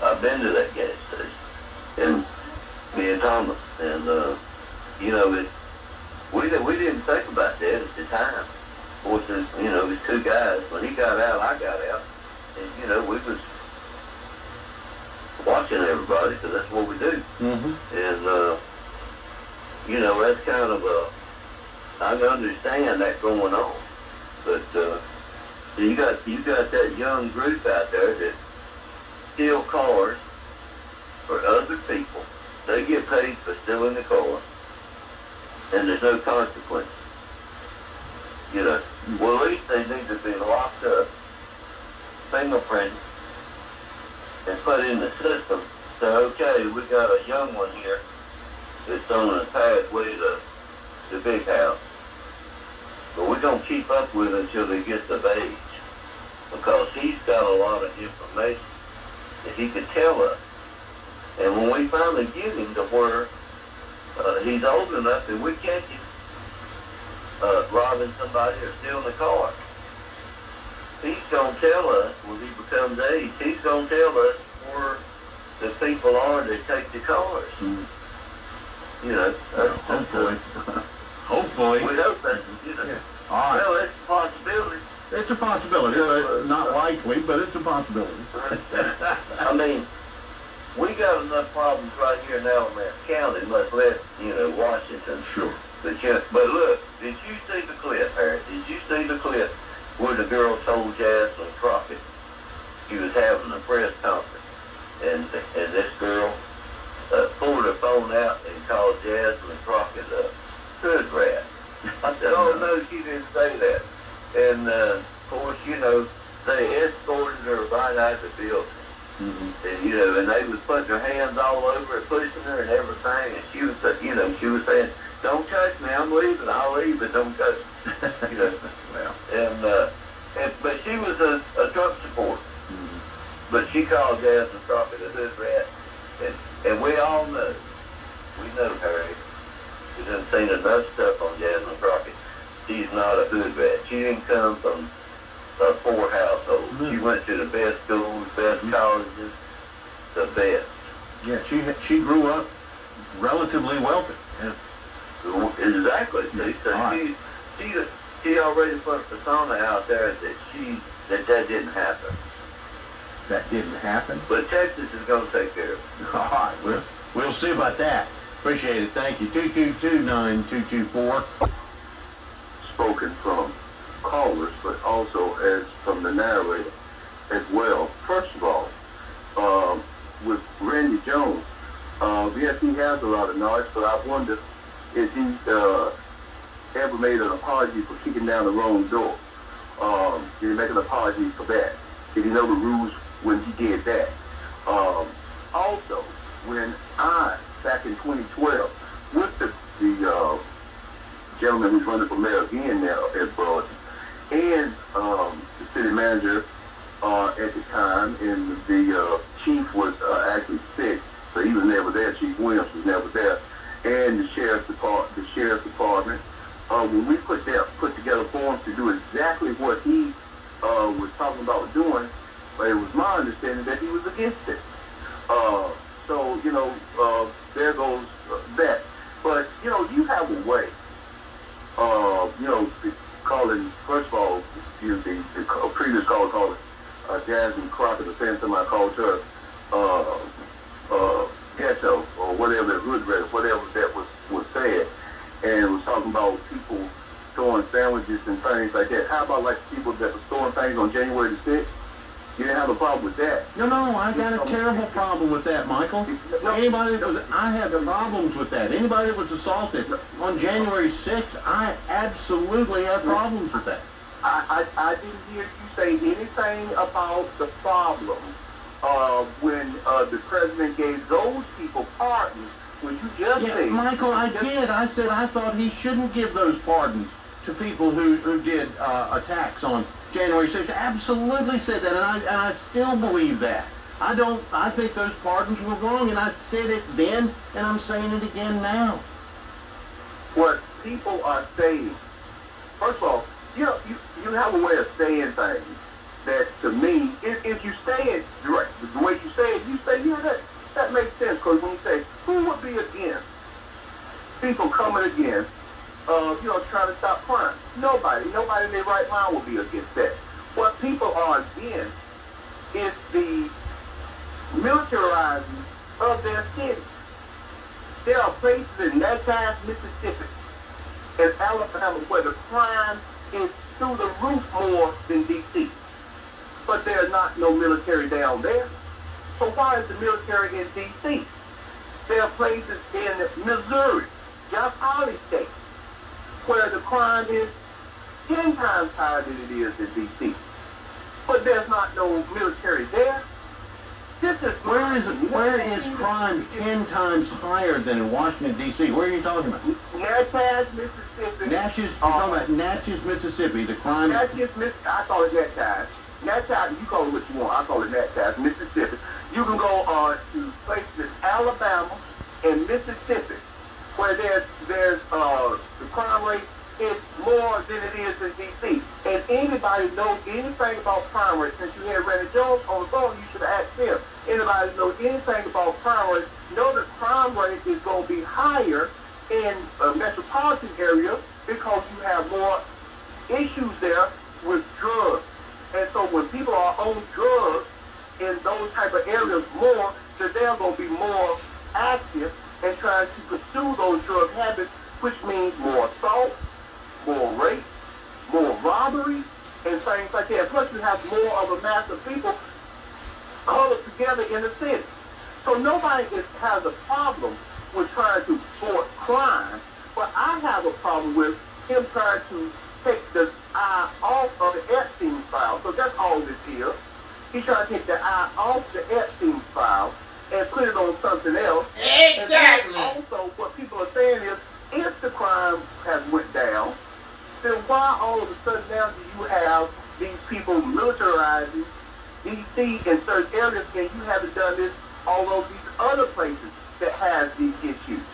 G: I've been to that gas station, and me and Thomas, and you know, we didn't think about that at the time. Of course, you know, it was two guys. When he got out, I got out, and you know, we was watching everybody, because that's what we do. And you know, that's kind of I can understand that going on, but you got that young group out there that steal cars for other people. They get paid for stealing the car, and there's no consequence. You know, well, at least they need to be locked up, fingerprinted, and put in the system. So, okay, we got a young one here that's on the pathway to the big house, but we're going to keep up with him until he gets of age, because he's got a lot of information that he could tell us. And when we finally get him to where he's old enough and we catch him robbing somebody or stealing a car, he's going to tell us when he becomes age, he's going to tell us where the people are that take the cars. You know,
B: hopefully. Hopefully.
G: We hope that, you know.
B: Yeah. All right.
G: Well, it's a possibility.
B: It's a possibility. Not likely, but it's a possibility.
G: I mean, we got enough problems right here in Alamance County, much less, you know, Washington.
B: Sure.
G: But look, did you see the clip, Harry? Did you see the clip where the girl told Jasmine Crockett she was having a press conference, and this girl pulled her phone out and called Jasmine Crockett a hood rat? I said, oh no, she didn't say that. And of course, you know, they escorted her right out of the building. And, you know, and they was putting their hands all over her, pushing her and everything. And she was, you know, she was saying, don't touch me, I'm leaving, I'll leave, but don't touch me. You know. Well. But she was a Trump supporter. But she called Jasmine Crockett a hood rat. And we all know, Harry, we done seen enough stuff on Jasmine Crockett. She's not a hood rat. She didn't come from a poor household. She went to the best schools, best colleges, the best.
B: Yeah, she grew up relatively wealthy. Yeah.
G: Exactly. See, so she already put a persona out there that didn't happen.
B: That didn't happen?
G: But Texas is going to take care of it.
B: All right, we'll see about that. Appreciate it. Thank you. 222-9224.
E: Spoken from callers, but also as from the narrator as well. First of all, with Randy Jones, yes, he has a lot of knowledge, but I wonder if he ever made an apology for kicking down the wrong door. Did he make an apology for that? Did he know the rules when he did that? Also, when back in 2012, with the gentleman who's running for mayor again now at Burlington, and the city manager at the time, and the chief was actually sick, so he was never there. Chief Williams was never there, and the sheriff's department. When we put together forms to do exactly what he was talking about doing, it was my understanding that he was against it. So you know, there goes that. But you know, you have a way. You know, calling, first of all, the previous caller called Jasmine Crockett, the same time I called her ghetto or whatever, hood rat, whatever that was said, and was talking about people throwing sandwiches and things like that. How about like people that were throwing things on January the 6th? You didn't have a problem with that?
B: No, I got a terrible problem with that, Michael. I have problems with that. Anybody that was assaulted on January 6th, I absolutely have problems with that.
E: I didn't hear you say anything about the problem
G: when the president gave those people pardons, when you just
B: Yeah,
G: said,
B: Michael, I did. I said I thought he shouldn't give those pardons to people who did attacks on January 6th. I absolutely said that, and I still believe that. I think those pardons were wrong, and I said it then, and I'm saying it again now.
G: what people are saying, first of all, you have a way of saying things that, to me, if you say it direct, the way you say it, you say, yeah, that makes sense. Because when you say, who would be against people coming against, trying to stop crime? Nobody in their right mind will be against that. What people are against is the militarizing of their city. There are places in Natchez, Mississippi, and Alabama where the crime is through the roof more than D.C. But there's not no military down there. So why is the military in D.C.? There are places in Missouri, just Holly State, where the crime is 10 times higher than it is in D.C. But there's not no military there.
B: Where is crime 10 times higher than in Washington, D.C.? Where are you talking about?
G: Natchez, Mississippi.
B: You're talking about Natchez, Mississippi. The crime.
G: Natchez, I call it Natchez. Natchez, you call it what you want. I call it Natchez, Mississippi. You can go to places in Alabama and Mississippi where there's the crime rate is more than it is in D.C. And anybody knows anything about crime rate, since you had Randy Jones on the phone, you should ask him. Anybody knows anything about crime rate, know that crime rate is going to be higher in a metropolitan area because you have more issues there with drugs. And so when people are on drugs in those type of areas more, that they're going to be more active and trying to pursue those drug habits, which means more assault, more rape, more robbery, and things like that. Plus, you have more of a mass of people huddled together in the city. So nobody has a problem with trying to thwart crime, but I have a problem with him trying to take the eye off of the Epstein file. So that's all this is. He's trying to take the eye off the Epstein file and put it on something else.
F: Exactly.
G: And also, what people are saying is, if the crime has went down, then why all of a sudden now do you have these people militarizing D.C. in certain areas, and you haven't done this all over these other places that have these issues?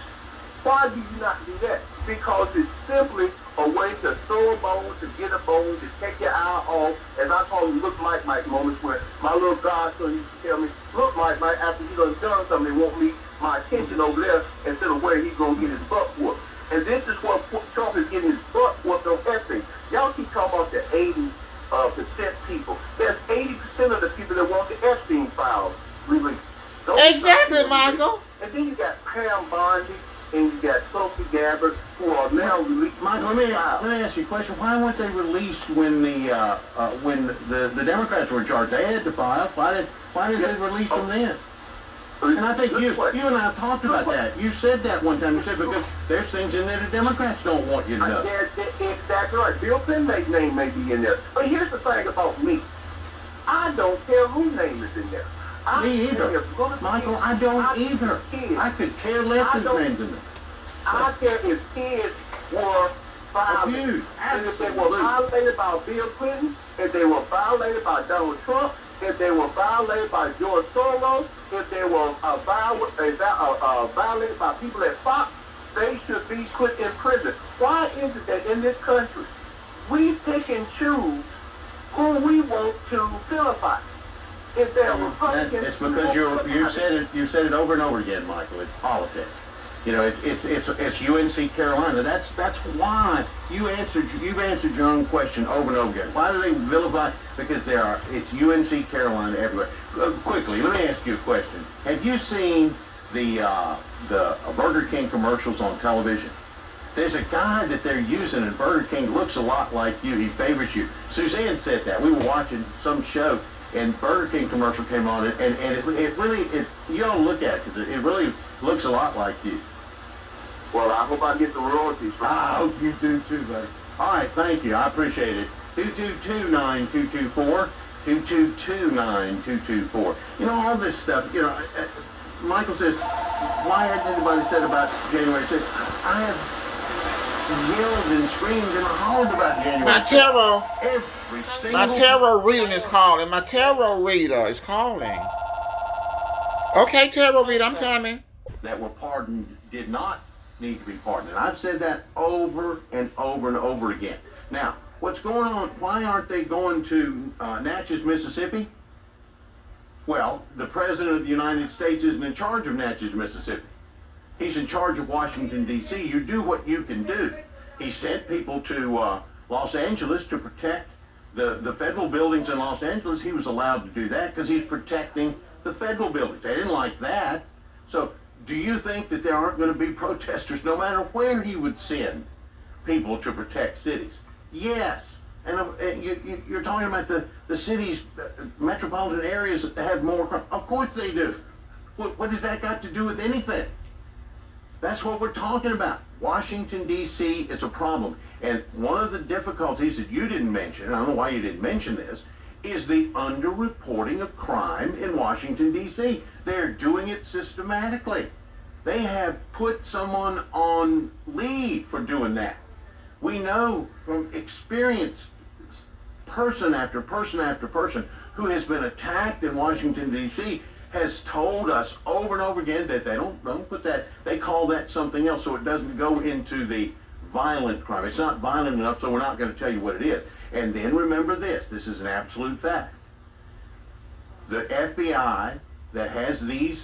G: Why do you not do that? Because it's simply a way to throw a bone, to get a bone, to take your eye off, as I call them, look Mike moments, where my little godson used to tell me, look Mike, after he done something, they want me, my attention over there, instead of where he's going to get his butt whooped. And this is what Trump is getting his butt whooped on Epstein. Y'all keep talking about the 80% people. There's 80% of the people that want the Epstein files released.
F: Exactly, Michael.
G: And then you got Pam Bondi and you got Sophie Gabbard, who are now released.
B: Michael, let me ask you a question. Why weren't they released when the Democrats were in charge? They had the files. Why did they release them then? And I think you and I talked about that. You said that one time. You said because there's things in there the Democrats don't want you to know.
G: Exactly right. Bill Clinton's name may be in there. But here's the thing about me. I don't care whose name is in there.
B: Me either. Michael, I don't either. I could care less whose name's in there.
G: I care if kids were violated. And if they were violated by Bill Clinton, if they were violated by Donald Trump, if they were violated by George Soros, if they were violated by people at Fox, they should be put in prison. Why is it that in this country, we pick and choose who we want to vilify? If they're Republicans,
B: it's because you said it over and over again, Michael. It's politics. You know, it's UNC Carolina. That's why you've answered your own question over and over again. Why do they vilify? Because it's UNC Carolina everywhere. Quickly, let me ask you a question. Have you seen the Burger King commercials on television? There's a guy that they're using, and Burger King looks a lot like you. He favors you. Suzanne said that. We were watching some show, and Burger King commercial came on, and it really, you ought to look at it, because it really looks a lot like you.
G: Well, I hope I get the royalties from
B: I hope you do too, buddy. All right, thank you. I appreciate it. 222-9224. 2229224. You know, all this stuff, you know, Michael says, why hasn't anybody said about January 6th? I have yelled and screamed and hollered about January 6th.
F: My tarot reading is calling. My tarot reader is calling. Okay, tarot reader, I'm coming.
B: That were pardoned did not need to be pardoned. And I've said that over and over and over again. Now, what's going on? Why aren't they going to Natchez, Mississippi? Well, the President of the United States isn't in charge of Natchez, Mississippi. He's in charge of Washington, D.C. You do what you can do. He sent people to Los Angeles to protect the federal buildings in Los Angeles. He was allowed to do that because he's protecting the federal buildings. They didn't like that. So do you think that there aren't going to be protesters no matter where he would send people to protect cities? Yes. And you're talking about the cities, metropolitan areas that have more crime. Of course they do. What has that got to do with anything? That's what we're talking about. Washington, D.C. is a problem. And one of the difficulties that you didn't mention, I don't know why you didn't mention this, is the underreporting of crime in Washington, D.C. They're doing it systematically. They have put someone on leave for doing that. We know from experience, person after person after person who has been attacked in Washington, D.C. has told us over and over again that they don't put that, they call that something else, so it doesn't go into the violent crime. It's not violent enough, so we're not going to tell you what it is. And then remember this is an absolute fact. The FBI that has these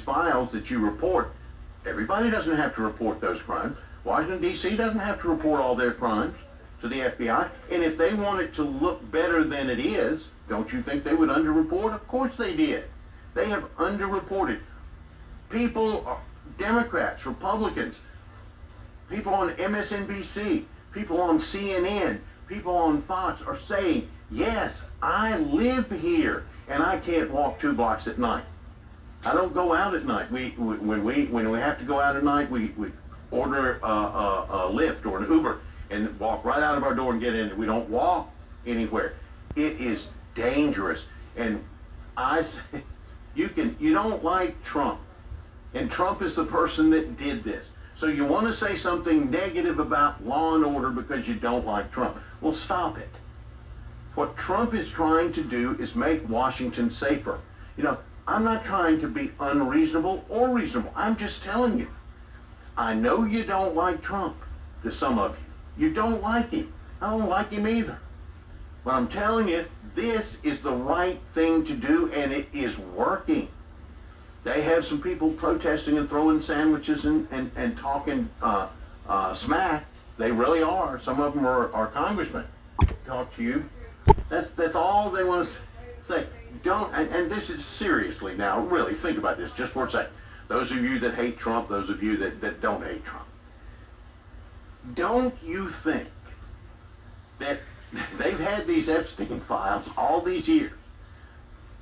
B: files that you report, everybody doesn't have to report those crimes. Washington, D.C. doesn't have to report all their crimes to the FBI. And if they want it to look better than it is, don't you think they would underreport? Of course they did. They have underreported. People, Democrats, Republicans, people on MSNBC, people on CNN, people on Fox are saying, yes, I live here and I can't walk 2 blocks at night. I don't go out at night. When we have to go out at night, we order a Lyft or an Uber and walk right out of our door and get in. We don't walk anywhere. It is dangerous. And I say, you don't like Trump. And Trump is the person that did this. So you want to say something negative about law and order because you don't like Trump. Well, stop it. What Trump is trying to do is make Washington safer. You know, I'm not trying to be unreasonable or reasonable. I'm just telling you. I know you don't like Trump, to some of you. You don't like him. I don't like him either. But I'm telling you, this is the right thing to do, and it is working. They have some people protesting and throwing sandwiches and talking smack. They really are. Some of them are congressmen. Talk to you. That's all they want to say. Don't, and this is seriously now, really, think about this just for a second. Those of you that hate Trump, those of you that don't hate Trump. Don't you think that they've had these Epstein files all these years,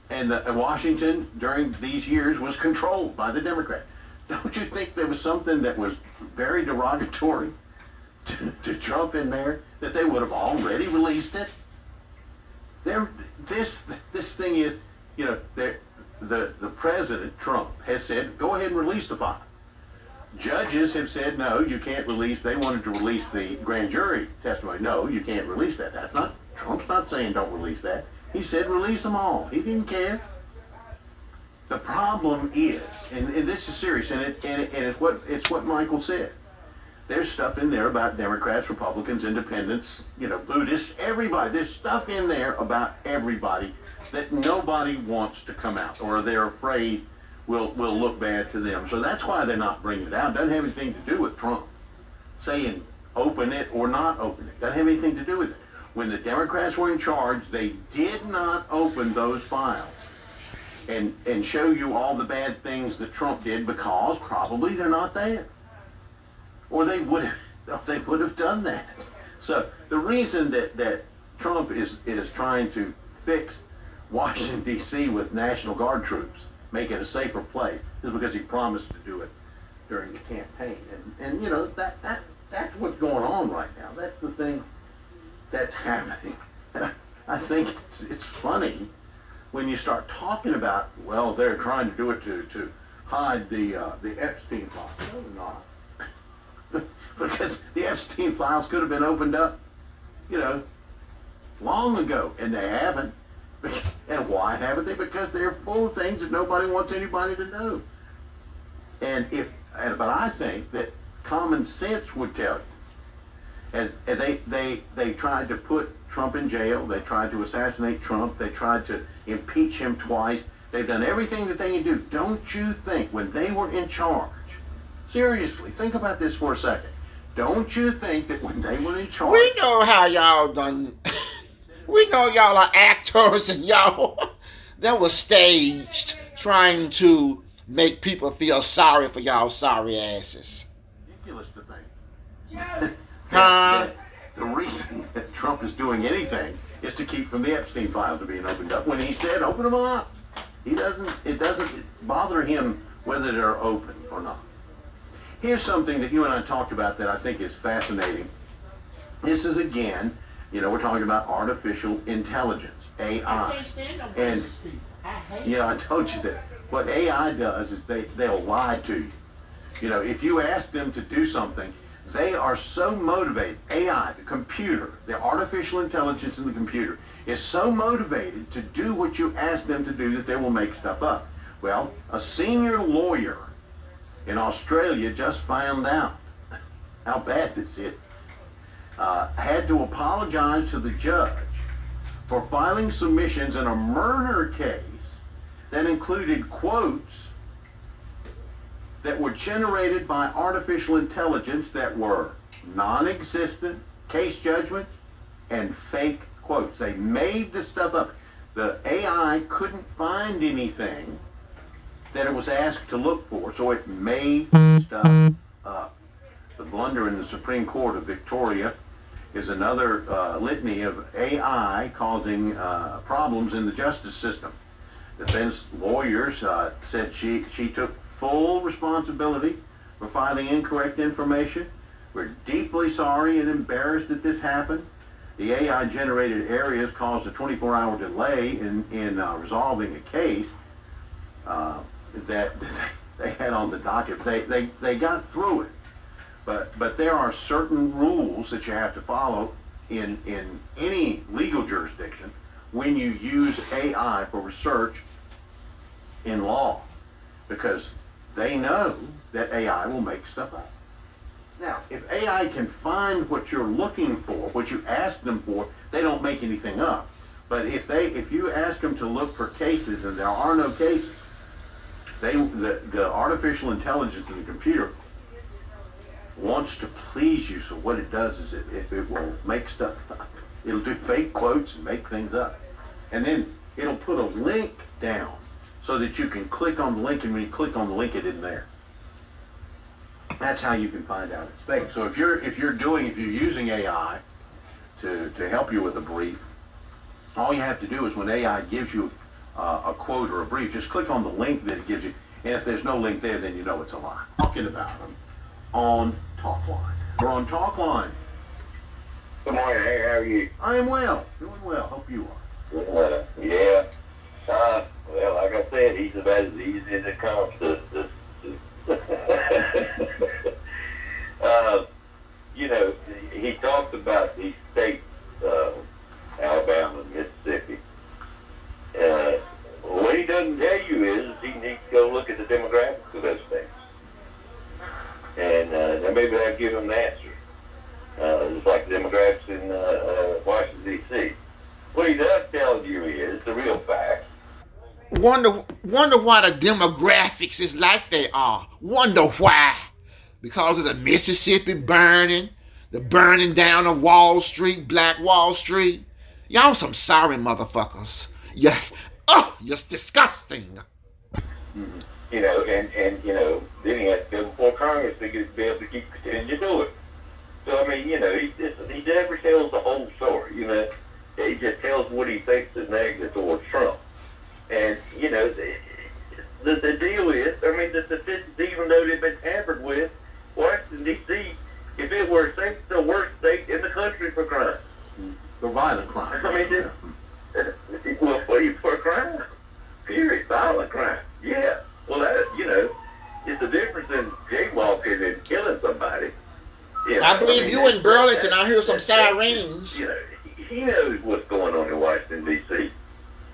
B: and Washington during these years was controlled by the Democrats? Don't you think there was something that was very derogatory to Trump in there that they would have already released it? This thing is, you know, the President, Trump, has said, go ahead and release the file. Judges have said, no, you can't release. They wanted to release the grand jury testimony. No, you can't release that. Trump's not saying don't release that. He said release them all. He didn't care. The problem is, and this is serious, and it's what Michael said. There's stuff in there about Democrats, Republicans, Independents, you know, Buddhists, everybody. There's stuff in there about everybody that nobody wants to come out, or they're afraid will look bad to them. So that's why they're not bringing it out. It doesn't have anything to do with Trump saying open it or not open it. Doesn't have anything to do with it. When the Democrats were in charge, they did not open those files and show you all the bad things that Trump did, because probably they're not there. Or they would have done that. So the reason that Trump is trying to fix Washington, D.C. with National Guard troops, make it a safer place, is because he promised to do it during the campaign. And you know, that's what's going on right now. That's the thing that's happening. I think it's funny when you start talking about, well, they're trying to do it to hide the Epstein files. No, they're not. Because the Epstein files could have been opened up, long ago, and they haven't. And why haven't they? Because they're full of things that nobody wants anybody to know. But I think that common sense would tell you, as they tried to put Trump in jail, they tried to assassinate Trump, they tried to impeach him twice, they've done everything that they can do. Don't you think when they were in charge, seriously, think about this for a second, don't you think that when they were in charge...
F: We know how y'all done... We know y'all are actors and y'all... that was staged trying to make people feel sorry for y'all sorry asses.
B: Ridiculous to think.
F: Huh?
B: The reason that Trump is doing anything is to keep from the Epstein files to being opened up. When he said open them up, it doesn't bother him whether they're open or not. Here's something that you and I talked about that I think is fascinating. This is, again, we're talking about artificial intelligence, AI. And, I told you that what AI does is they'll lie to you. If you ask them to do something, they are so motivated. AI, the computer, the artificial intelligence in the computer, is so motivated to do what you ask them to do that they will make stuff up. Well, a senior lawyer in Australia just found out how bad this is. Had to apologize to the judge for filing submissions in a murder case that included quotes that were generated by artificial intelligence that were non-existent case judgments and fake quotes. They made this stuff up. The AI couldn't find anything that it was asked to look for, so it made stuff up. The blunder in the Supreme Court of Victoria is another litany of AI causing problems in the justice system. Defense lawyers said she took full responsibility for filing incorrect information. We're deeply sorry and embarrassed that this happened. The AI-generated areas caused a 24-hour delay in resolving a case that they had on the docket. They got through it. But there are certain rules that you have to follow in any legal jurisdiction when you use AI for research in law, because they know that AI will make stuff up. Now, if AI can find what you're looking for, what you ask them for, they don't make anything up. But if you ask them to look for cases and there are no cases, the artificial intelligence in the computer wants to please you, so what it does is it will make stuff up. It'll do fake quotes and make things up. And then it'll put a link down so that you can click on the link, and when you click on the link, it isn't there. That's how you can find out it's fake. So if you're using AI to help you with a brief, all you have to do is when AI gives you a quote or a brief, just click on the link that it gives you, and if there's no link there, then you know it's a lie. Talking about them on Talkline. We're on Talkline.
G: Good morning. Hey, how are you?
B: I am well. Doing well. Hope you are.
G: Yeah. Well, like I said, he's about as easy as it comes to he talked about these states, Alabama and Mississippi. What he doesn't tell you is he needs to go look at the demographics of those states. And then maybe that'll give him the answer. It's like the demographics in Washington, D.C. What he does tell you is the real facts.
F: Wonder why the demographics is like they are. Wonder why. Because of the Mississippi burning, the burning down of Wall Street, Black Wall Street. Y'all some sorry motherfuckers. Yeah. Oh, you're disgusting.
G: Mm-hmm. Then he has to go before Congress to be able to continue to do it. So, I mean, he never tells the whole story, He just tells what he thinks is negative towards Trump. And, the deal is, the statistics, even though they've been tampered with, Washington, D.C., if it were a state, it's the worst state in the country for crime.
B: For violent crime.
H: killing somebody. You know,
F: I believe you in Burlington. I hear some
H: that's-
F: sirens.
H: You know, he knows what's going on in Washington, D.C.,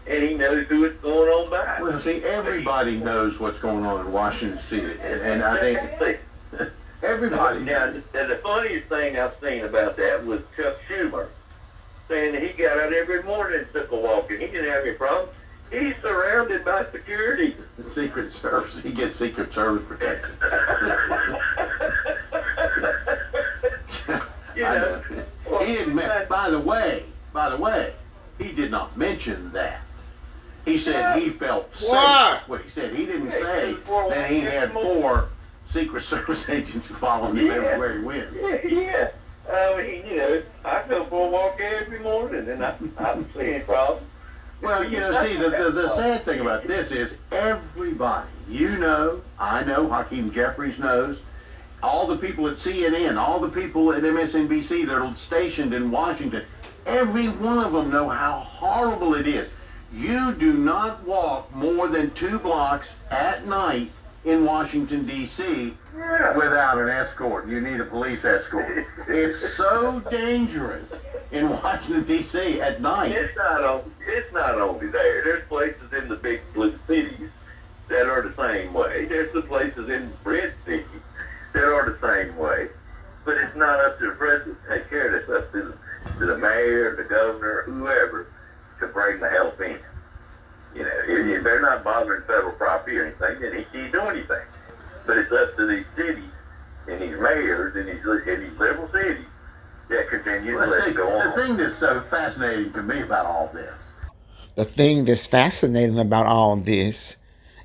H: and he knows who it's going on by.
B: Well, see, everybody knows what's going on in Washington City, and I think everybody.
H: Now, and the funniest thing I've seen about that was Chuck Schumer saying that he got out every morning and took a walk, and he didn't have any problems. He's surrounded by security.
B: The Secret Service, he gets Secret Service protection.
H: You
B: I
H: know,
B: know. He admit, by the way, he did not mention that. He said he felt safe.
F: What?
B: He said he didn't say that he had 4 Secret Service agents following him everywhere he went.
H: Yeah. I mean, you know, I go for a walk every morning, and I don't see any problem.
B: Well, you know, see, the sad thing about this is everybody, you know, I know, Hakeem Jeffries knows, all the people at CNN, all the people at MSNBC that are stationed in Washington, every one of them know how horrible it is. You do not walk more than 2 blocks at night in Washington, D.C. without an escort. You need a police escort. It's so dangerous in Washington, D.C. at night.
H: It's not only there. There's places in the big blue cities that are the same way. There's some places in red cities that are the same way. But it's not up to the president to take care of this. It's up to the mayor, the governor, whoever, to bring the help in. You know, if they're not bothering federal property or anything, then he can't do anything. But it's up to these cities and these mayors and these liberal cities that continue to let it go on.
B: The thing that's so fascinating to me about all this.
F: The thing that's fascinating about all this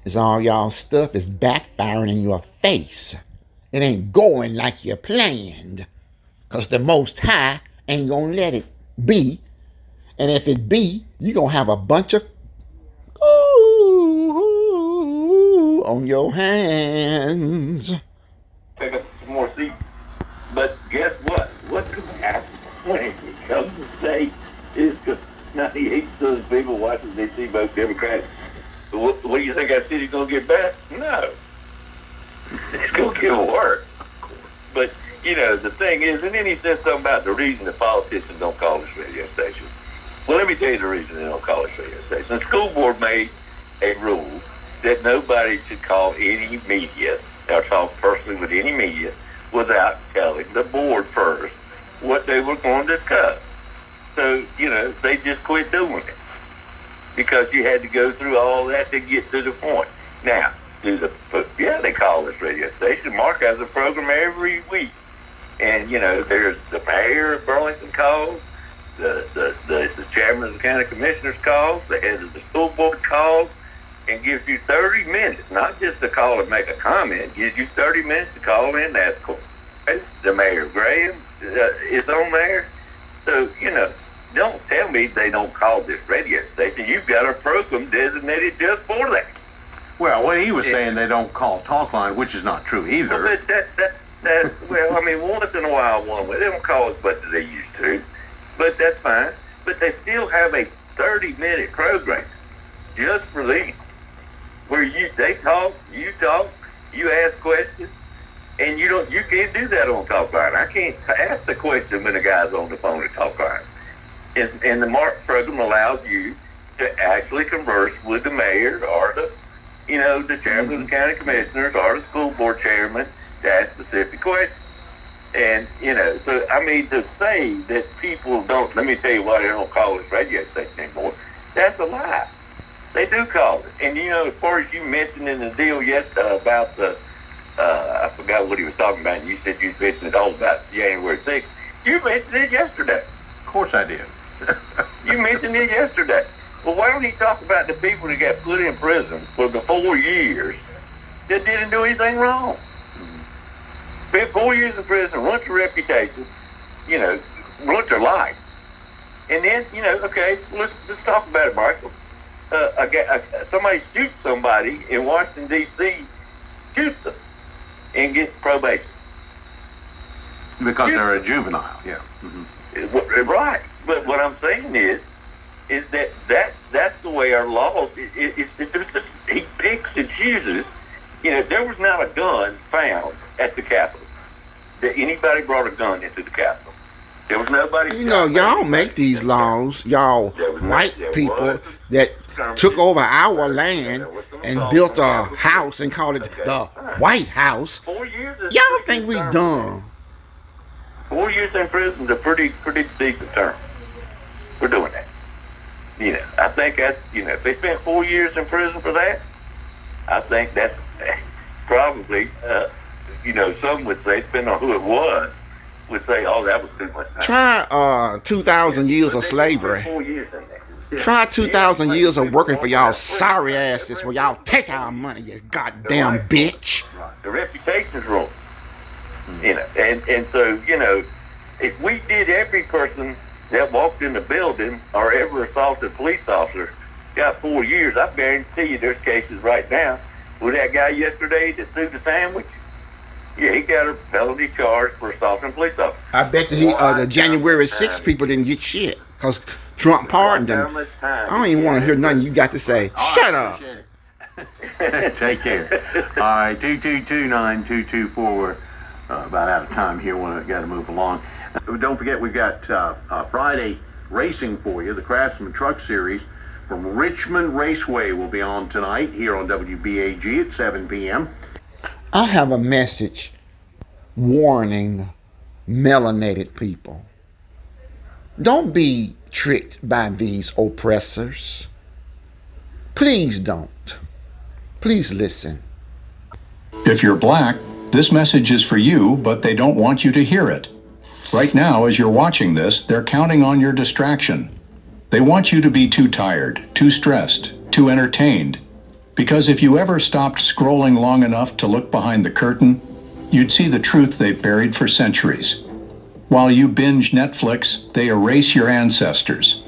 F: is all y'all stuff is backfiring in your face. It ain't going like you planned. Because the Most High ain't going to let it be. And if it be, you're going to have a bunch of on your hands.
H: Pick up some more seats. But guess what? What's going to happen when it comes to state is because 98% of the people watching D.C. vote Democratic. What do you think that city's going to get better? No. It's going to get worse. But, you know, the thing is, and then he said something about the reason the politicians don't call this radio station. Well, let me tell you the reason they don't call this radio station. The school board made a rule that nobody should call any media or talk personally with any media without telling the board first what they were going to discuss. So, you know, they just quit doing it because you had to go through all that to get to the point. Now, they call this radio station. Mark has a program every week. And, you know, there's the mayor of Burlington calls, the chairman of the county commissioners calls, the head of the school board calls, and gives you 30 minutes, not just to call and make a comment, gives you 30 minutes to call in and ask questions. The Mayor Graham is on there. So, you know, don't tell me they don't call this radio station. You've got a program designated just for that.
B: Well, what he was saying, they don't call talk line, which is not true either.
H: Well, well, I mean, once in a while, they don't call as much as they used to, but that's fine. But they still have a 30-minute program just for them, where they talk, you ask questions, and you can't do that on talk line. I can't ask the question when the guy's on the phone at talk line. And the Mark program allows you to actually converse with the mayor or the chairman of the county commissioners or the school board chairman to ask specific questions. And, so, I mean, to say that people don't, let me tell you why they don't call this radio station anymore, that's a lie. They do call it. And, as far as you mentioned in the deal about the, I forgot what he was talking about, and you said you mentioned it all about January 6th. You mentioned it yesterday.
B: Of course I did.
H: You mentioned it yesterday. Well, why don't he talk about the people that got put in prison for the 4 years that didn't do anything wrong? Spent 4 years in prison, ruined their reputation, ruined their life. And then, okay, let's talk about it, Michael. Somebody shoots somebody in Washington, D.C., shoots them, and gets probation.
B: Because they're a juvenile, yeah. Mm-hmm.
H: Right. But what I'm saying is that's the way our laws, he picks and chooses. There was not a gun found at the Capitol. that anybody brought a gun into the Capitol. There was nobody.
F: You know, y'all make these laws, y'all white people that took over our land and built a house and called it the White House.
H: 4 years.
F: Y'all think we dumb?
H: 4 years in prison is a pretty decent term. We're doing that. You know, I think that's, you know, if they spent 4 years in prison for that, I think that's probably, you know, some would say, depending on who it was, would say, oh, that was too much time.
F: Try 2,000 years of slavery.
H: 4 years in there.
F: Try 2,000 years of working for y'all sorry asses where y'all take our money, you goddamn bitch.
H: The reputation's wrong. You know, and so, you know, if we did every person that walked in the building or ever assaulted a police officer got 4 years, I guarantee you there's cases right now. With that guy yesterday that sued the sandwich, yeah, he got a felony charge for assaulting a police officer.
F: I bet that the January 6th people didn't get shit because Trump pardoned them. I don't even want to hear nothing you got to say. Shut up.
B: Take care. All right, 2229224. We're about out of time here. Got to move along. Don't forget, we've got Friday racing for you. The Craftsman Truck Series from Richmond Raceway will be on tonight here on WBAG at 7 p.m.
F: I have a message warning melanated people. Don't be tricked by these oppressors. Please don't. Please listen.
I: If you're black, this message is for you, but they don't want you to hear it. Right now, as you're watching this, they're counting on your distraction. They want you to be too tired, too stressed, too entertained. Because if you ever stopped scrolling long enough to look behind the curtain, you'd see the truth they've buried for centuries. While you binge Netflix, they erase your ancestors.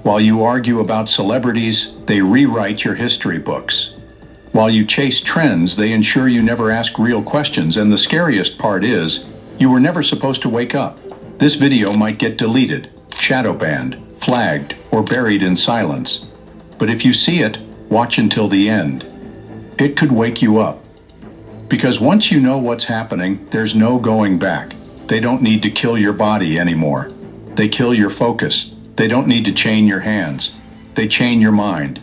I: While you argue about celebrities, they rewrite your history books. While you chase trends, they ensure you never ask real questions. And the scariest part is, you were never supposed to wake up. This video might get deleted, shadow banned, flagged, or buried in silence. But if you see it, watch until the end. It could wake you up. Because once you know what's happening, there's no going back. They don't need to kill your body anymore. They kill your focus. They don't need to chain your hands. They chain your mind.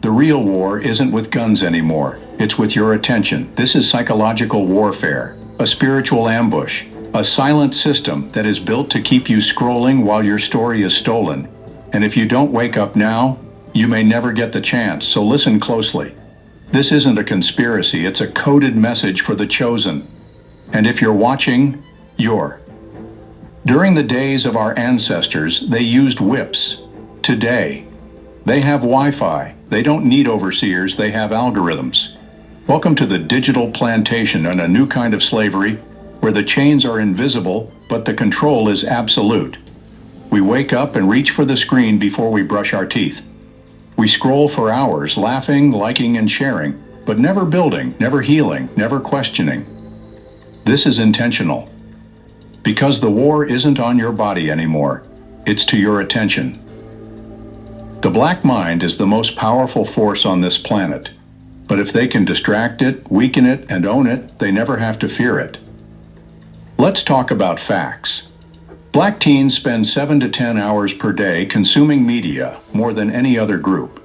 I: The real war isn't with guns anymore. It's with your attention. This is psychological warfare, a spiritual ambush, a silent system that is built to keep you scrolling while your story is stolen. And if you don't wake up now, you may never get the chance, so listen closely. This isn't a conspiracy, it's a coded message for the chosen. And if you're watching, you're. During the days of our ancestors, they used whips. Today, they have Wi-Fi. They don't need overseers, they have algorithms. Welcome to the digital plantation and a new kind of slavery where the chains are invisible, but the control is absolute. We wake up and reach for the screen before we brush our teeth. We scroll for hours, laughing, liking, and sharing, but never building, never healing, never questioning. This is intentional. Because the war isn't on your body anymore, it's to your attention. The black mind is the most powerful force on this planet, but if they can distract it, weaken it, and own it, they never have to fear it. Let's talk about facts. Black teens spend 7 to 10 hours per day consuming media, more than any other group.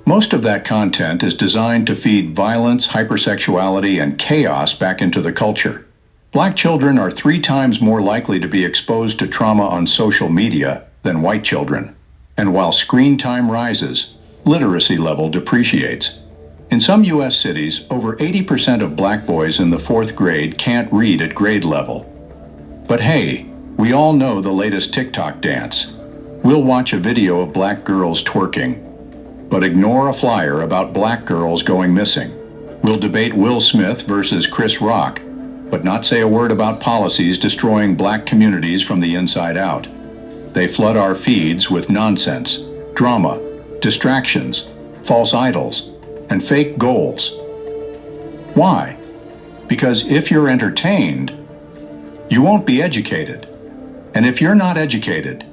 I: Most of that content is designed to feed violence, hypersexuality, and chaos back into the culture. Black children are 3 times more likely to be exposed to trauma on social media than white children. And while screen time rises, literacy level depreciates. In some U.S. cities, over 80% of black boys in the 4th grade can't read at grade level. But hey, we all know the latest TikTok dance. We'll watch a video of black girls twerking, but ignore a flyer about black girls going missing. We'll debate Will Smith versus Chris Rock, but not say a word about policies destroying black communities from the inside out. They flood our feeds with nonsense, drama, distractions, false idols, and fake goals. Why? Because if you're entertained, you won't be educated. And if you're not educated,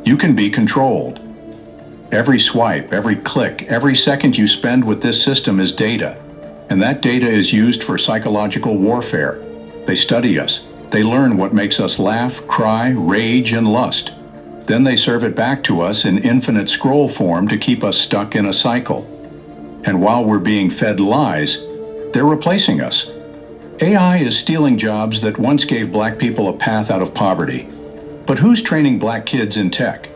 I: you can be controlled. Every swipe, every click, every second you spend with this system is data. And that data is used for psychological warfare. They study us. They learn what makes us laugh, cry, rage, and lust. Then they serve it back to us in infinite scroll form to keep us stuck in a cycle. And while we're being fed lies, they're replacing us. AI is stealing jobs that once gave black people a path out of poverty. But who's training black kids in tech?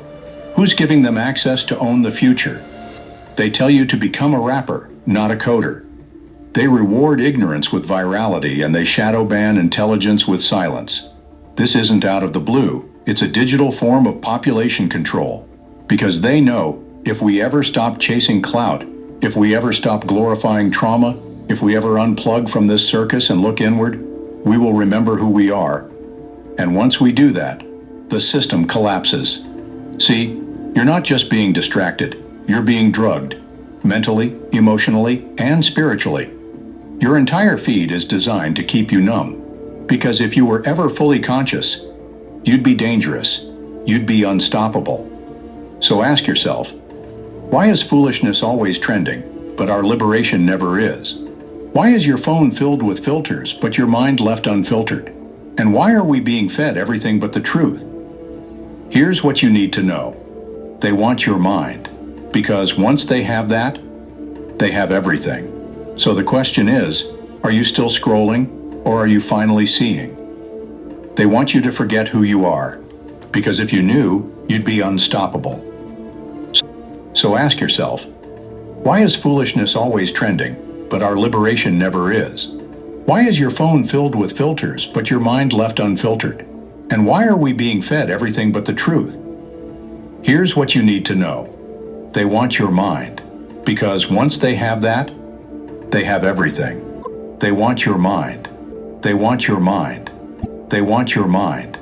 I: Who's giving them access to own the future? They tell you to become a rapper, not a coder. They reward ignorance with virality, and they shadow ban intelligence with silence. This isn't out of the blue. It's a digital form of population control. Because they know if we ever stop chasing clout, if we ever stop glorifying trauma, if we ever unplug from this circus and look inward, we will remember who we are. And once we do that, the system collapses. See, you're not just being distracted, you're being drugged, mentally, emotionally, and spiritually. Your entire feed is designed to keep you numb, because if you were ever fully conscious, you'd be dangerous, you'd be unstoppable. So ask yourself, why is foolishness always trending, but our liberation never is? Why is your phone filled with filters, but your mind left unfiltered? And why are we being fed everything but the truth? Here's what you need to know. They want your mind, because once they have that, they have everything. So the question is, are you still scrolling, or are you finally seeing? They want you to forget who you are, because if you knew, you'd be unstoppable. So ask yourself, why is foolishness always trending, but our liberation never is? Why is your phone filled with filters, but your mind left unfiltered? And why are we being fed everything but the truth? Here's what you need to know. They want your mind, because once they have that, they have everything. They want your mind. They want your mind. They want your mind.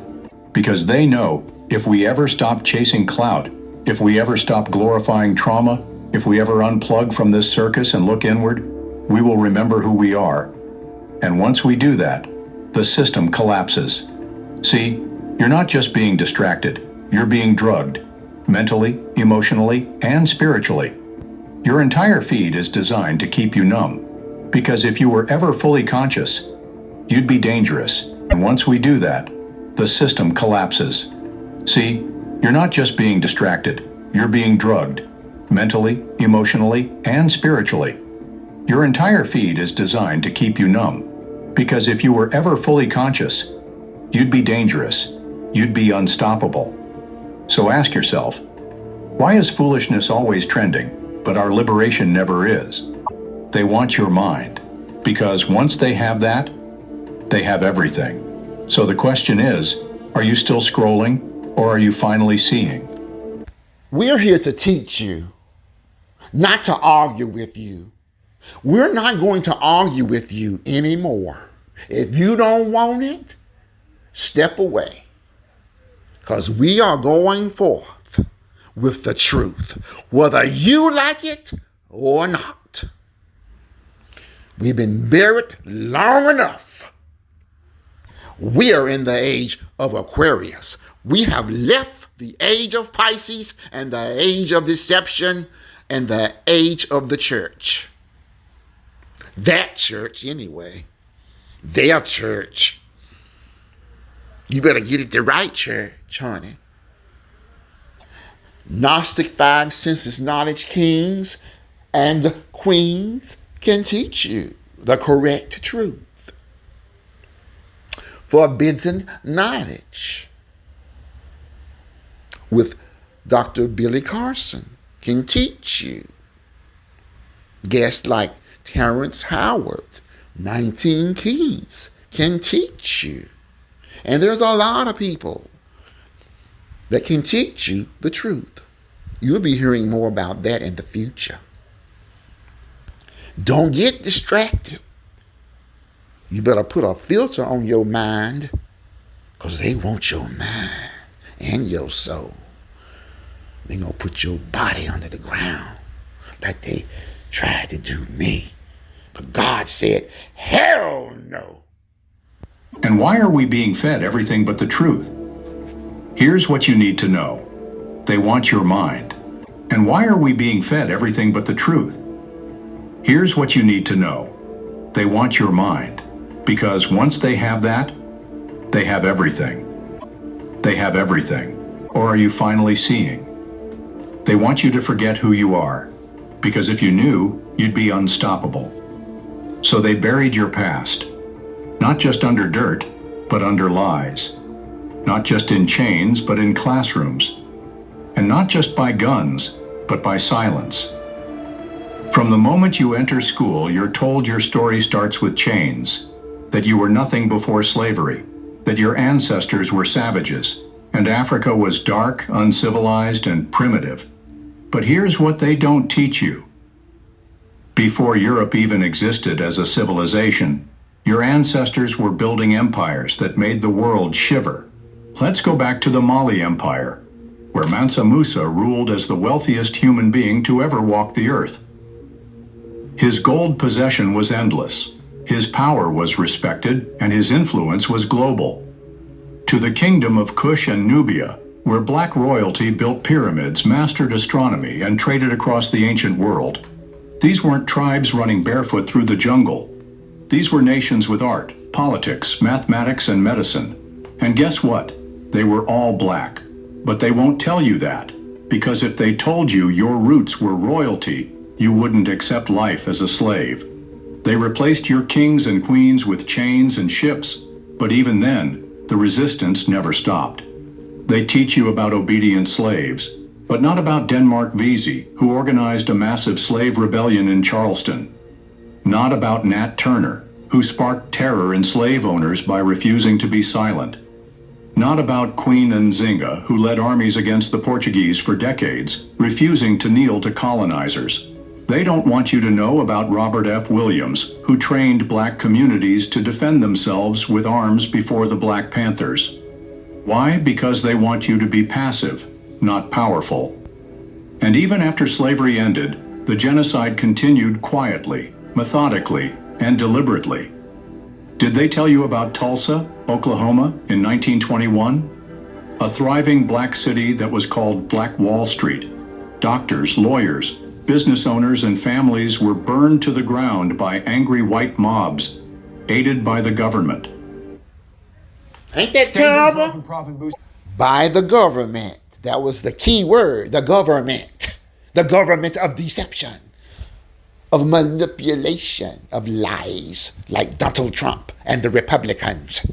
I: Because they know if we ever stop chasing clout, if we ever stop glorifying trauma, if we ever unplug from this circus and look inward, we will remember who we are. And once we do that, the system collapses. See, you're not just being distracted, you're being drugged, mentally, emotionally, and spiritually. Your entire feed is designed to keep you numb, because if you were ever fully conscious, you'd be dangerous. And once we do that, the system collapses. See, you're not just being distracted, you're being drugged, mentally, emotionally, and spiritually. Your entire feed is designed to keep you numb, because if you were ever fully conscious, you'd be dangerous, you'd be unstoppable. So ask yourself, why is foolishness always trending, but our liberation never is? They want your mind, because once they have that, they have everything. So the question is, are you still scrolling, or are you finally seeing?
F: We're here to teach you, not to argue with you. We're not going to argue with you anymore. If you don't want it, step away. Because we are going forth with the truth, whether you like it or not. We've been buried long enough. We are in the age of Aquarius. We have left the age of Pisces and the age of deception and the age of the church. That church, anyway. Their church. You better get it the right church, honey. Gnostic five senses knowledge kings and queens can teach you the correct truth. Forbidden knowledge with Dr. Billy Carson can teach you. Guests like Terrence Howard, 19 Keys, can teach you. And there's a lot of people that can teach you the truth. You'll be hearing more about that in the future. Don't get distracted. You better put a filter on your mind, because they want your mind and your soul. They're going to put your body under the ground like they tried to do me. But God said, hell no.
I: And why are we being fed everything but the truth? Here's what you need to know. They want your mind. And why are we being fed everything but the truth? Here's what you need to know. They want your mind, because once they have that, They have everything. They have everything. Or are you finally seeing? They want you to forget who you are, because if you knew, you'd be unstoppable. So they buried your past, not just under dirt, but under lies. Not just in chains, but in classrooms. And not just by guns, but by silence. From the moment you enter school, you're told your story starts with chains, that you were nothing before slavery, that your ancestors were savages, and Africa was dark, uncivilized, and primitive. But here's what they don't teach you. Before Europe even existed as a civilization, your ancestors were building empires that made the world shiver. Let's go back to the Mali Empire, where Mansa Musa ruled as the wealthiest human being to ever walk the earth. His gold possession was endless, his power was respected, and his influence was global. To the kingdom of Kush and Nubia, where black royalty built pyramids, mastered astronomy, and traded across the ancient world. These weren't tribes running barefoot through the jungle. These were nations with art, politics, mathematics, and medicine. And guess what? They were all black. But they won't tell you that, because if they told you your roots were royalty, you wouldn't accept life as a slave. They replaced your kings and queens with chains and ships, but even then, the resistance never stopped. They teach you about obedient slaves, but not about Denmark Vesey, who organized a massive slave rebellion in Charleston. Not about Nat Turner, who sparked terror in slave owners by refusing to be silent. Not about Queen Nzinga, who led armies against the Portuguese for decades, refusing to kneel to colonizers. They don't want you to know about Robert F. Williams, who trained black communities to defend themselves with arms before the Black Panthers. Why? Because they want you to be passive, not powerful. And even after slavery ended, the genocide continued quietly, methodically, and deliberately. Did they tell you about Tulsa, Oklahoma, in 1921? A thriving black city that was called Black Wall Street. Doctors, lawyers, business owners, and families were burned to the ground by angry white mobs, aided by the government.
F: Ain't that terrible? By the government. That was the key word, the government. The government of deception, of manipulation, of lies, like Donald Trump and the Republicans.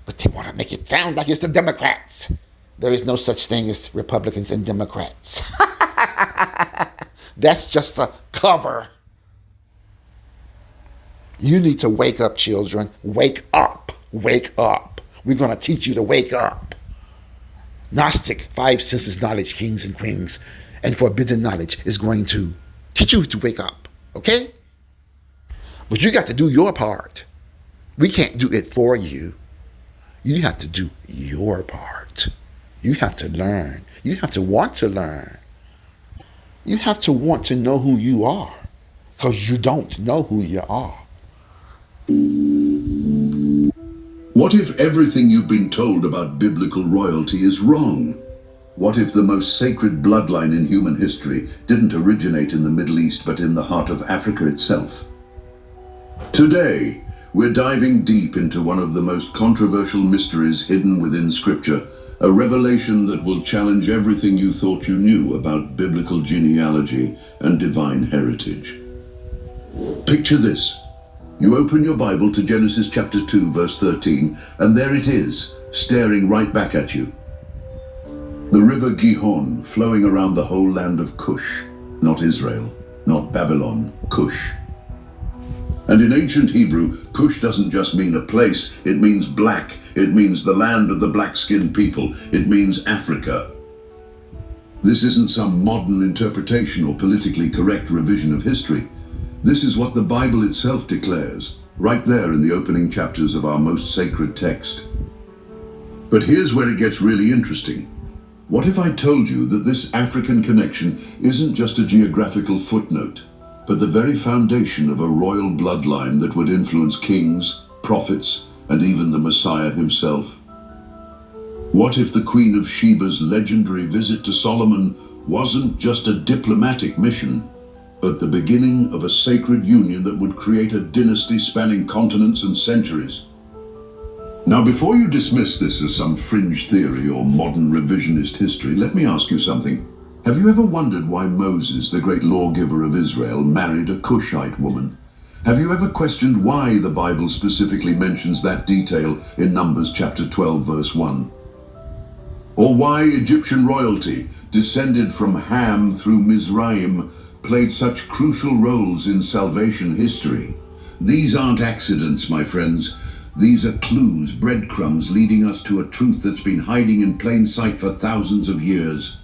F: But they want to make it sound like it's the Democrats. There is no such thing as Republicans and Democrats. That's just a cover. You need to wake up, children. Wake up. Wake up. We're going to teach you to wake up. Gnostic, 5 senses knowledge, kings and queens, and forbidden knowledge is going to teach you to wake up. Okay? But you got to do your part. We can't do it for you. You have to do your part. You have to learn. You have to want to learn. You have to want to know who you are, because you don't know who you are.
J: What if everything you've been told about biblical royalty is wrong? What if the most sacred bloodline in human history didn't originate in the Middle East but in the heart of Africa itself? Today, we're diving deep into one of the most controversial mysteries hidden within Scripture, a revelation that will challenge everything you thought you knew about biblical genealogy and divine heritage. Picture this. You open your Bible to Genesis chapter 2, verse 13, and there it is, staring right back at you. The river Gihon flowing around the whole land of Cush, not Israel, not Babylon, Cush. And in ancient Hebrew, Cush doesn't just mean a place, it means black. It means the land of the black-skinned people. It means Africa. This isn't some modern interpretation or politically correct revision of history. This is what the Bible itself declares, right there in the opening chapters of our most sacred text. But here's where it gets really interesting. What if I told you that this African connection isn't just a geographical footnote, but the very foundation of a royal bloodline that would influence kings, prophets, and even the Messiah himself? What if the Queen of Sheba's legendary visit to Solomon wasn't just a diplomatic mission, but the beginning of a sacred union that would create a dynasty spanning continents and centuries? Now, before you dismiss this as some fringe theory or modern revisionist history, let me ask you something. Have you ever wondered why Moses, the great lawgiver of Israel, married a Cushite woman? Have you ever questioned why the Bible specifically mentions that detail in Numbers chapter 12, verse 1? Or why Egyptian royalty, descended from Ham through Mizraim, played such crucial roles in salvation history? These aren't accidents, my friends. These are clues, breadcrumbs leading us to a truth that's been hiding in plain sight for thousands of years.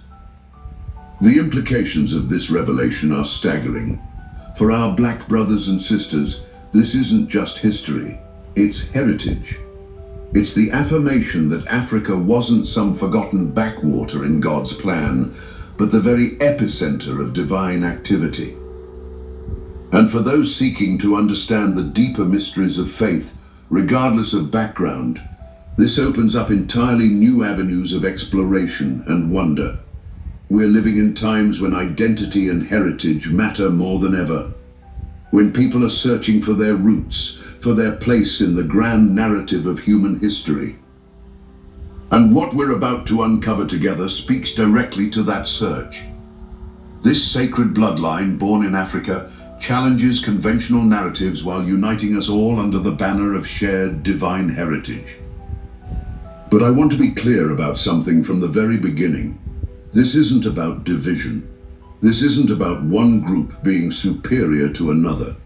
J: The implications of this revelation are staggering. For our black brothers and sisters, this isn't just history, it's heritage. It's the affirmation that Africa wasn't some forgotten backwater in God's plan, but the very epicenter of divine activity. And for those seeking to understand the deeper mysteries of faith, regardless of background, this opens up entirely new avenues of exploration and wonder. We're living in times when identity and heritage matter more than ever. When people are searching for their roots, for their place in the grand narrative of human history. And what we're about to uncover together speaks directly to that search. This sacred bloodline, born in Africa, challenges conventional narratives while uniting us all under the banner of shared divine heritage. But I want to be clear about something from the very beginning. This isn't about division. This isn't about one group being superior to another.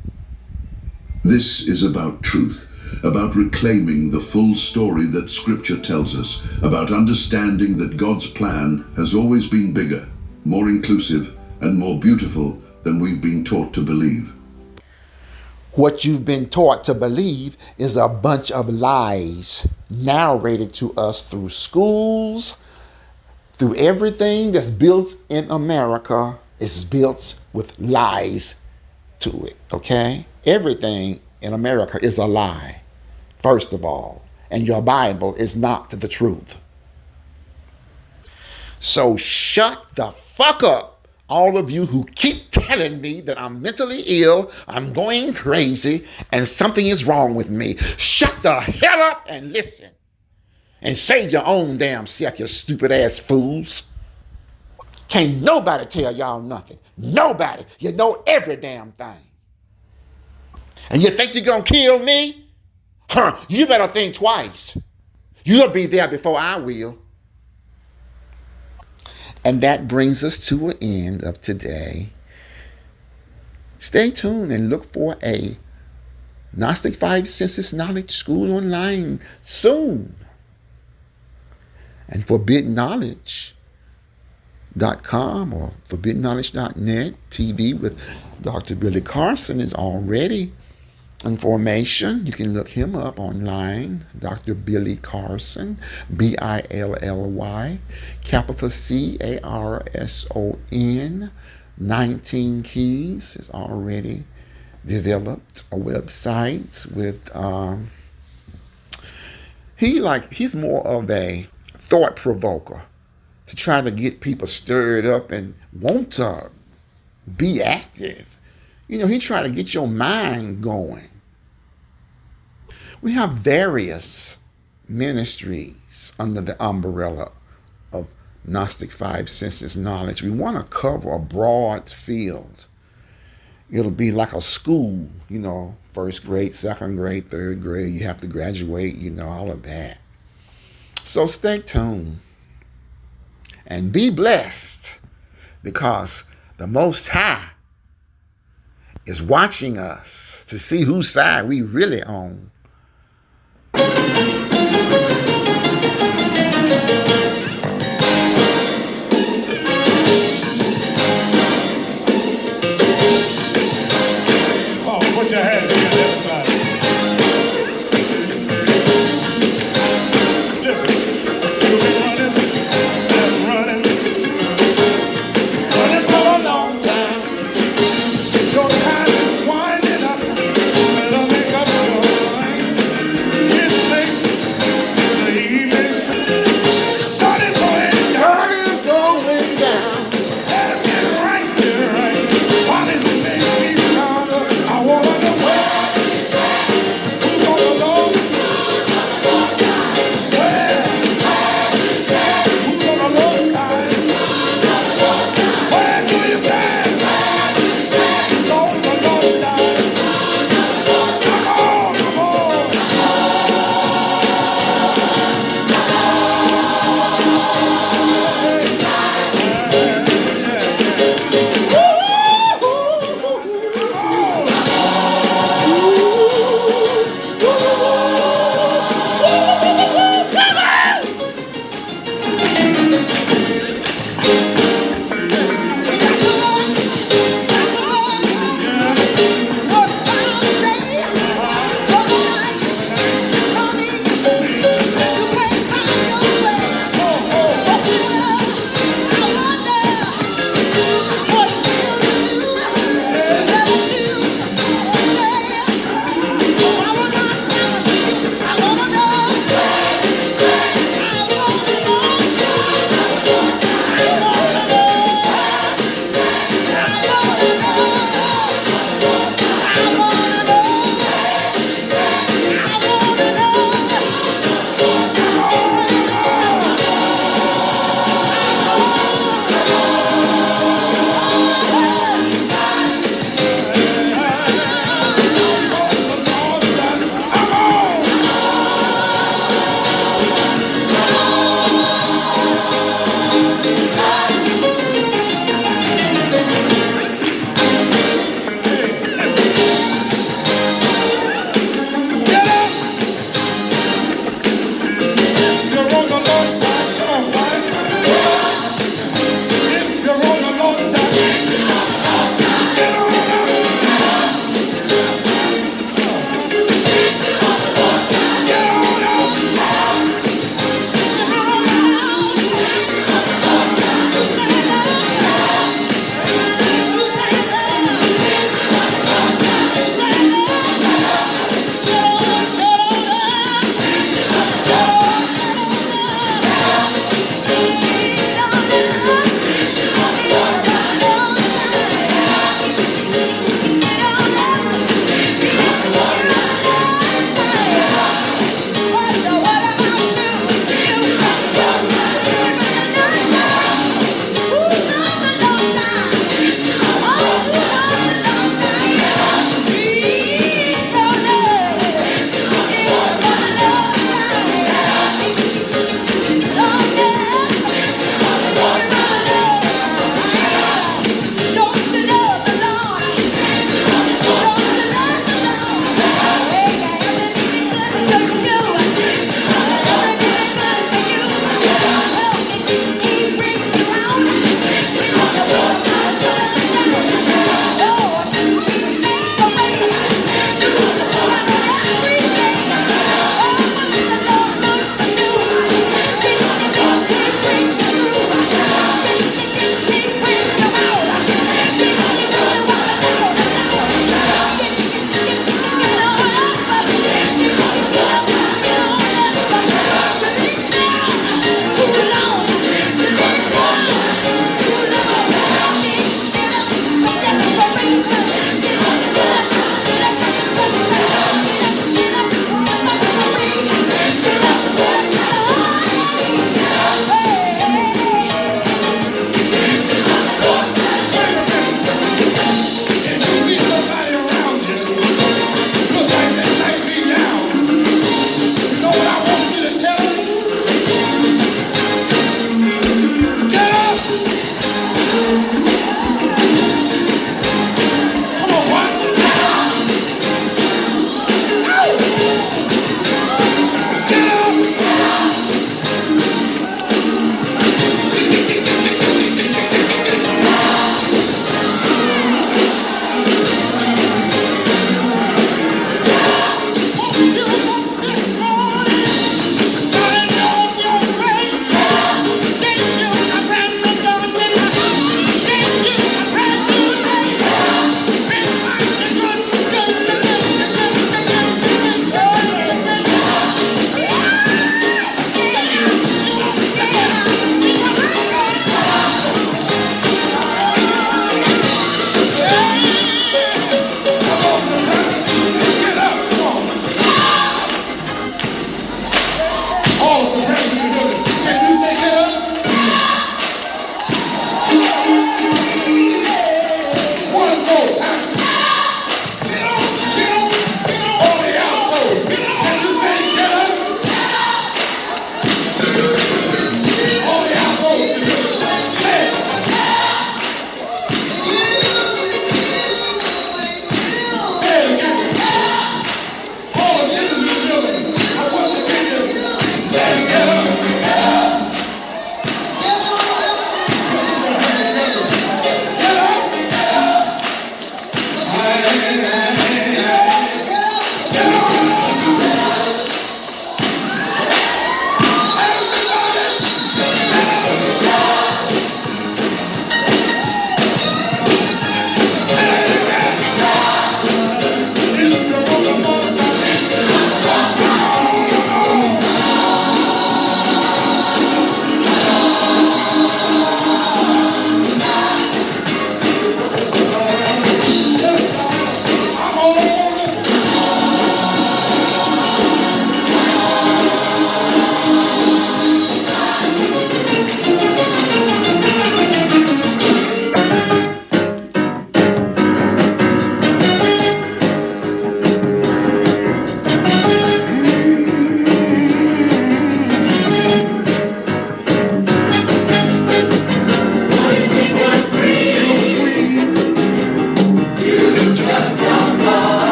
J: This is about truth, about reclaiming the full story that Scripture tells us, about understanding that God's plan has always been bigger, more inclusive, and more beautiful than we've been taught to believe.
F: What you've been taught to believe is a bunch of lies narrated to us through schools, through everything that's built in America is built with lies to it, okay? Everything in America is a lie, first of all, and your Bible is not the truth. So shut the fuck up, all of you who keep telling me that I'm mentally ill, I'm going crazy, and something is wrong with me. Shut the hell up and listen. And save your own damn self, you stupid ass fools. Can't nobody tell y'all nothing. Nobody. You know every damn thing. And you think you're gonna kill me? Huh, you better think twice. You'll be there before I will. And that brings us to an end of today. Stay tuned and look for a Gnostic 5 Senses Knowledge School online soon. And forbiddenknowledge.com or forbiddenknowledge.net TV with Dr. Billy Carson is already in formation. You can look him up online, Dr. Billy Carson, Billy, capital CARSON, 19 keys is already developed a website with he's more of a thought provoker to try to get people stirred up and want to be active. You know, he try to get your mind going. We have various ministries under the umbrella of Gnostic 5 Senses Knowledge. We want to cover a broad field. It'll be like a school, you know, first grade, second grade, third grade. You have to graduate, you know, all of that. So stay tuned and be blessed, because the Most High is watching us to see whose side we really on.